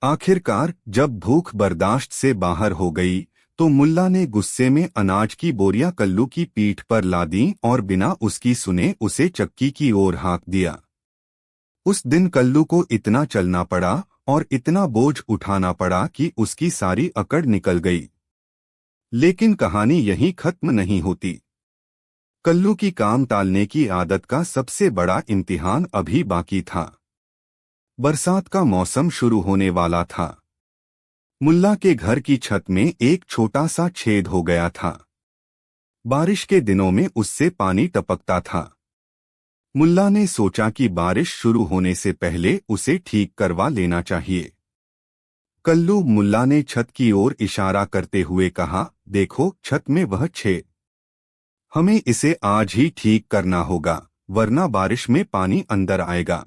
आखिरकार जब भूख बर्दाश्त से बाहर हो गई, तो मुल्ला ने गुस्से में अनाज की बोरियां कल्लू की पीठ पर ला दीं और बिना उसकी सुने उसे चक्की की ओर हाँक दिया। उस दिन कल्लू को इतना चलना पड़ा और इतना बोझ उठाना पड़ा कि उसकी सारी अकड़ निकल गई। लेकिन कहानी यहीं खत्म नहीं होती। कल्लू की काम टालने की आदत का सबसे बड़ा इम्तिहान अभी बाकी था। बरसात का मौसम शुरू होने वाला था। मुल्ला के घर की छत में एक छोटा सा छेद हो गया था। बारिश के दिनों में उससे पानी टपकता था। मुल्ला ने सोचा कि बारिश शुरू होने से पहले उसे ठीक करवा लेना चाहिए। कल्लू, मुल्ला ने छत की ओर इशारा करते हुए कहा, देखो छत में वह छेद। हमें इसे आज ही ठीक करना होगा, वरना बारिश में पानी अंदर आएगा।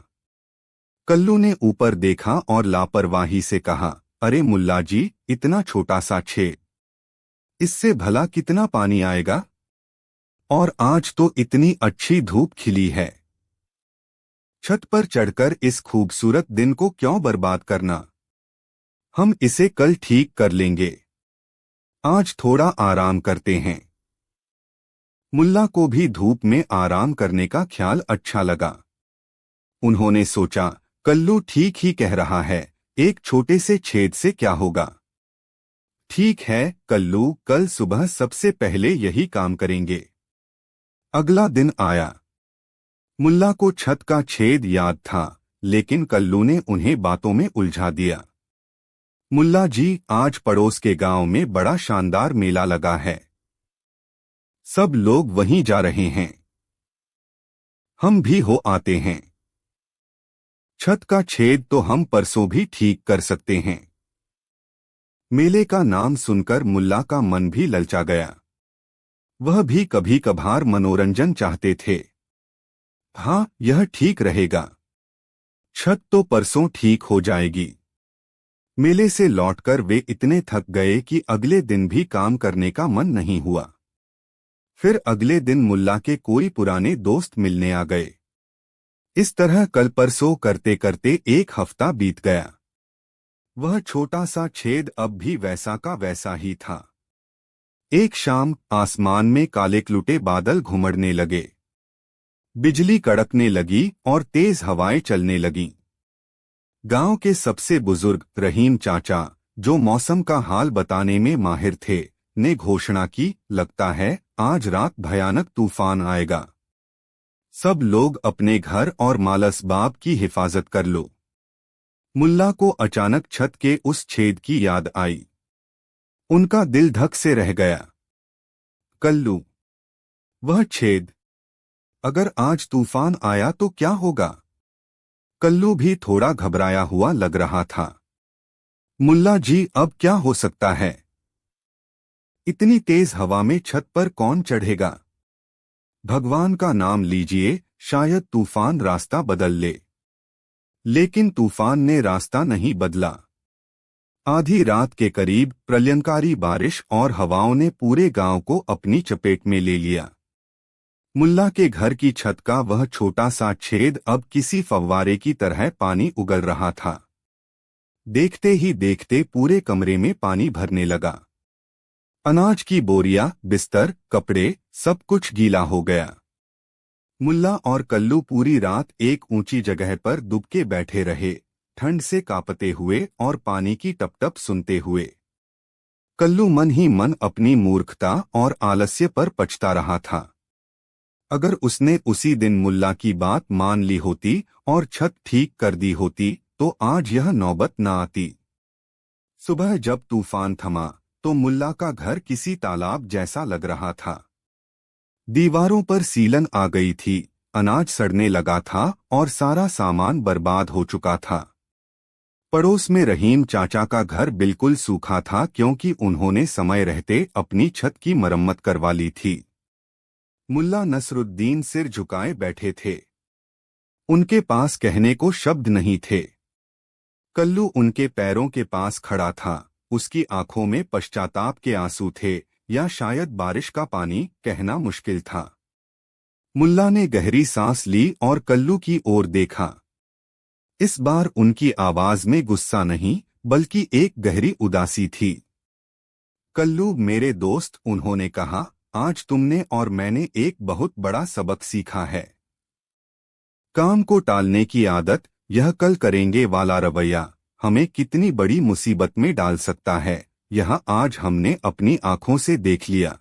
कल्लू ने ऊपर देखा और लापरवाही से कहा, अरे मुल्ला जी, इतना छोटा सा छेद, इससे भला कितना पानी आएगा? और आज तो इतनी अच्छी धूप खिली है। छत पर चढ़कर इस खूबसूरत दिन को क्यों बर्बाद करना? हम इसे कल ठीक कर लेंगे। आज थोड़ा आराम करते हैं। मुल्ला को भी धूप में आराम करने का ख्याल अच्छा लगा। उन्होंने सोचा, कल्लू ठीक ही कह रहा है, एक छोटे से छेद से क्या होगा। ठीक है कल्लू, कल सुबह सबसे पहले यही काम करेंगे। अगला दिन आया। मुल्ला को छत का छेद याद था, लेकिन कल्लू ने उन्हें बातों में उलझा दिया। मुल्ला जी, आज पड़ोस के गांव में बड़ा शानदार मेला लगा है। सब लोग वहीं जा रहे हैं। हम भी हो आते हैं। छत का छेद तो हम परसों भी ठीक कर सकते हैं। मेले का नाम सुनकर मुल्ला का मन भी ललचा गया। वह भी कभी कभार मनोरंजन चाहते थे। हाँ, यह ठीक रहेगा। छत तो परसों ठीक हो जाएगी। मेले से लौटकर वे इतने थक गए कि अगले दिन भी काम करने का मन नहीं हुआ। फिर अगले दिन मुल्ला के कोई पुराने दोस्त मिलने आ गए। इस तरह कल परसों करते करते एक हफ्ता बीत गया। वह छोटा सा छेद अब भी वैसा का वैसा ही था। एक शाम आसमान में काले-कुटे बादल घुमड़ने लगे। बिजली कड़कने लगी और तेज हवाएं चलने लगीं। गांव के सबसे बुजुर्ग रहीम चाचा, जो मौसम का हाल बताने में माहिर थे, ने घोषणा की, लगता है आज रात भयानक तूफान आएगा। सब लोग अपने घर और माल असबाब की हिफाजत कर लो। मुल्ला को अचानक छत के उस छेद की याद आई। उनका दिल धक से रह गया। कल्लू, वह छेद। अगर आज तूफान आया तो क्या होगा? कल्लू भी थोड़ा घबराया हुआ लग रहा था। मुल्ला जी, अब क्या हो सकता है? इतनी तेज हवा में छत पर कौन चढ़ेगा? भगवान का नाम लीजिए, शायद तूफान रास्ता बदल ले। लेकिन तूफान ने रास्ता नहीं बदला। आधी रात के करीब प्रलयंकारी बारिश और हवाओं ने पूरे गांव को अपनी चपेट में ले लिया। मुल्ला के घर की छत का वह छोटा सा छेद अब किसी फव्वारे की तरह पानी उगल रहा था। देखते ही देखते पूरे कमरे में पानी भरने लगा। अनाज की बोरियां, बिस्तर, कपड़े, सब कुछ गीला हो गया। मुल्ला और कल्लू पूरी रात एक ऊंची जगह पर दुबके बैठे रहे, ठंड से कांपते हुए और पानी की टपटप सुनते हुए। कल्लू मन ही मन अपनी मूर्खता और आलस्य पर पछता रहा था। अगर उसने उसी दिन मुल्ला की बात मान ली होती और छत ठीक कर दी होती तो आज यह नौबत न आती। सुबह जब तूफान थमा तो मुल्ला का घर किसी तालाब जैसा लग रहा था। दीवारों पर सीलन आ गई थी, अनाज सड़ने लगा था और सारा सामान बर्बाद हो चुका था। पड़ोस में रहीम चाचा का घर बिल्कुल सूखा था क्योंकि उन्होंने समय रहते अपनी छत की मरम्मत करवा ली थी। मुल्ला नसरुद्दीन सिर झुकाए बैठे थे। उनके पास कहने को शब्द नहीं थे। कल्लू उनके पैरों के पास खड़ा था, उसकी आंखों में पश्चाताप के आंसू थे या शायद बारिश का पानी, कहना मुश्किल था। मुल्ला ने गहरी सांस ली और कल्लू की ओर देखा। इस बार उनकी आवाज में गुस्सा नहीं बल्कि एक गहरी उदासी थी। कल्लू मेरे दोस्त, उन्होंने कहा, आज तुमने और मैंने एक बहुत बड़ा सबक सीखा है। काम को टालने की आदत, यह कल करेंगे वाला रवैया हमें कितनी बड़ी मुसीबत में डाल सकता है, यह आज हमने अपनी आंखों से देख लिया।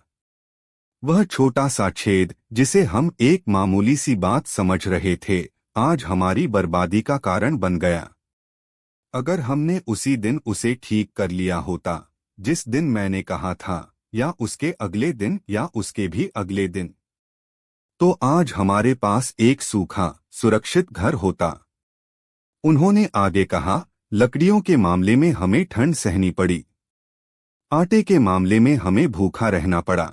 वह छोटा सा छेद जिसे हम एक मामूली सी बात समझ रहे थे, आज हमारी बर्बादी का कारण बन गया। अगर हमने उसी दिन उसे ठीक कर लिया होता, जिस दिन मैंने कहा था, या उसके अगले दिन या उसके भी अगले दिन, तो आज हमारे पास एक सूखा, सुरक्षित घर होता। उन्होंने आगे कहा, लकड़ियों के मामले में हमें ठंड सहनी पड़ी, आटे के मामले में हमें भूखा रहना पड़ा,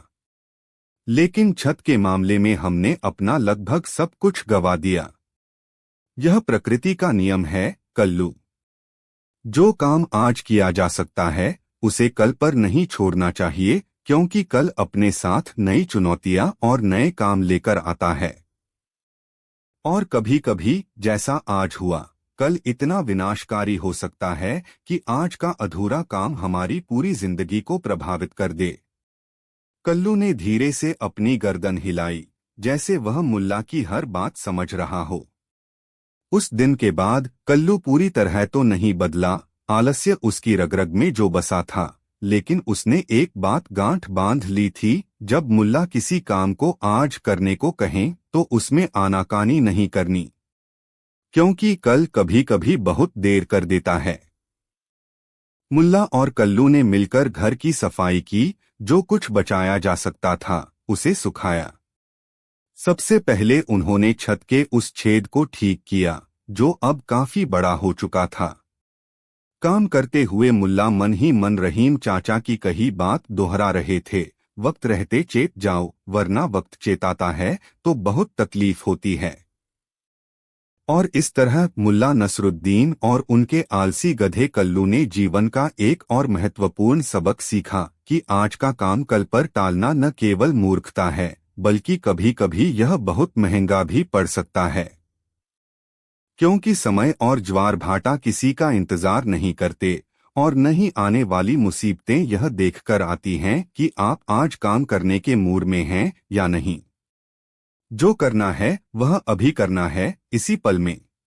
लेकिन छत के मामले में हमने अपना लगभग सब कुछ गवा दिया। यह प्रकृति का नियम है कल्लू। जो काम आज किया जा सकता है उसे कल पर नहीं छोड़ना चाहिए, क्योंकि कल अपने साथ नई चुनौतियां और नए काम लेकर आता है। और कभी कभी जैसा आज हुआ, कल इतना विनाशकारी हो सकता है कि आज का अधूरा काम हमारी पूरी जिंदगी को प्रभावित कर दे। कल्लू ने धीरे से अपनी गर्दन हिलाई, जैसे वह मुल्ला की हर बात समझ रहा हो। उस दिन के बाद कल्लू पूरी तरह तो नहीं बदला, आलस्य उसकी रगरग में जो बसा था, लेकिन उसने एक बात गांठ बांध ली थी, जब मुल्ला किसी काम को आज करने को कहें तो उसमें आनाकानी नहीं करनी, क्योंकि कल कभी कभी बहुत देर कर देता है। मुल्ला और कल्लू ने मिलकर घर की सफाई की, जो कुछ बचाया जा सकता था उसे सुखाया। सबसे पहले उन्होंने छत के उस छेद को ठीक किया जो अब काफी बड़ा हो चुका था। काम करते हुए मुल्ला मन ही मन रहीम चाचा की कही बात दोहरा रहे थे, वक्त रहते चेत जाओ, वरना वक्त चेताता है तो बहुत तकलीफ होती है। और इस तरह मुल्ला नसरुद्दीन और उनके आलसी गधे कल्लू ने जीवन का एक और महत्वपूर्ण सबक सीखा कि आज का काम कल पर टालना न केवल मूर्खता है, बल्कि कभी कभी यह बहुत महंगा भी पड़ सकता है। क्योंकि समय और ज्वार भाटा किसी का इंतजार नहीं करते, और न ही आने वाली मुसीबतें यह देखकर आती हैं कि आप आज काम करने के मूड में हैं या नहीं। जो करना है वह अभी करना है, इसी पल में।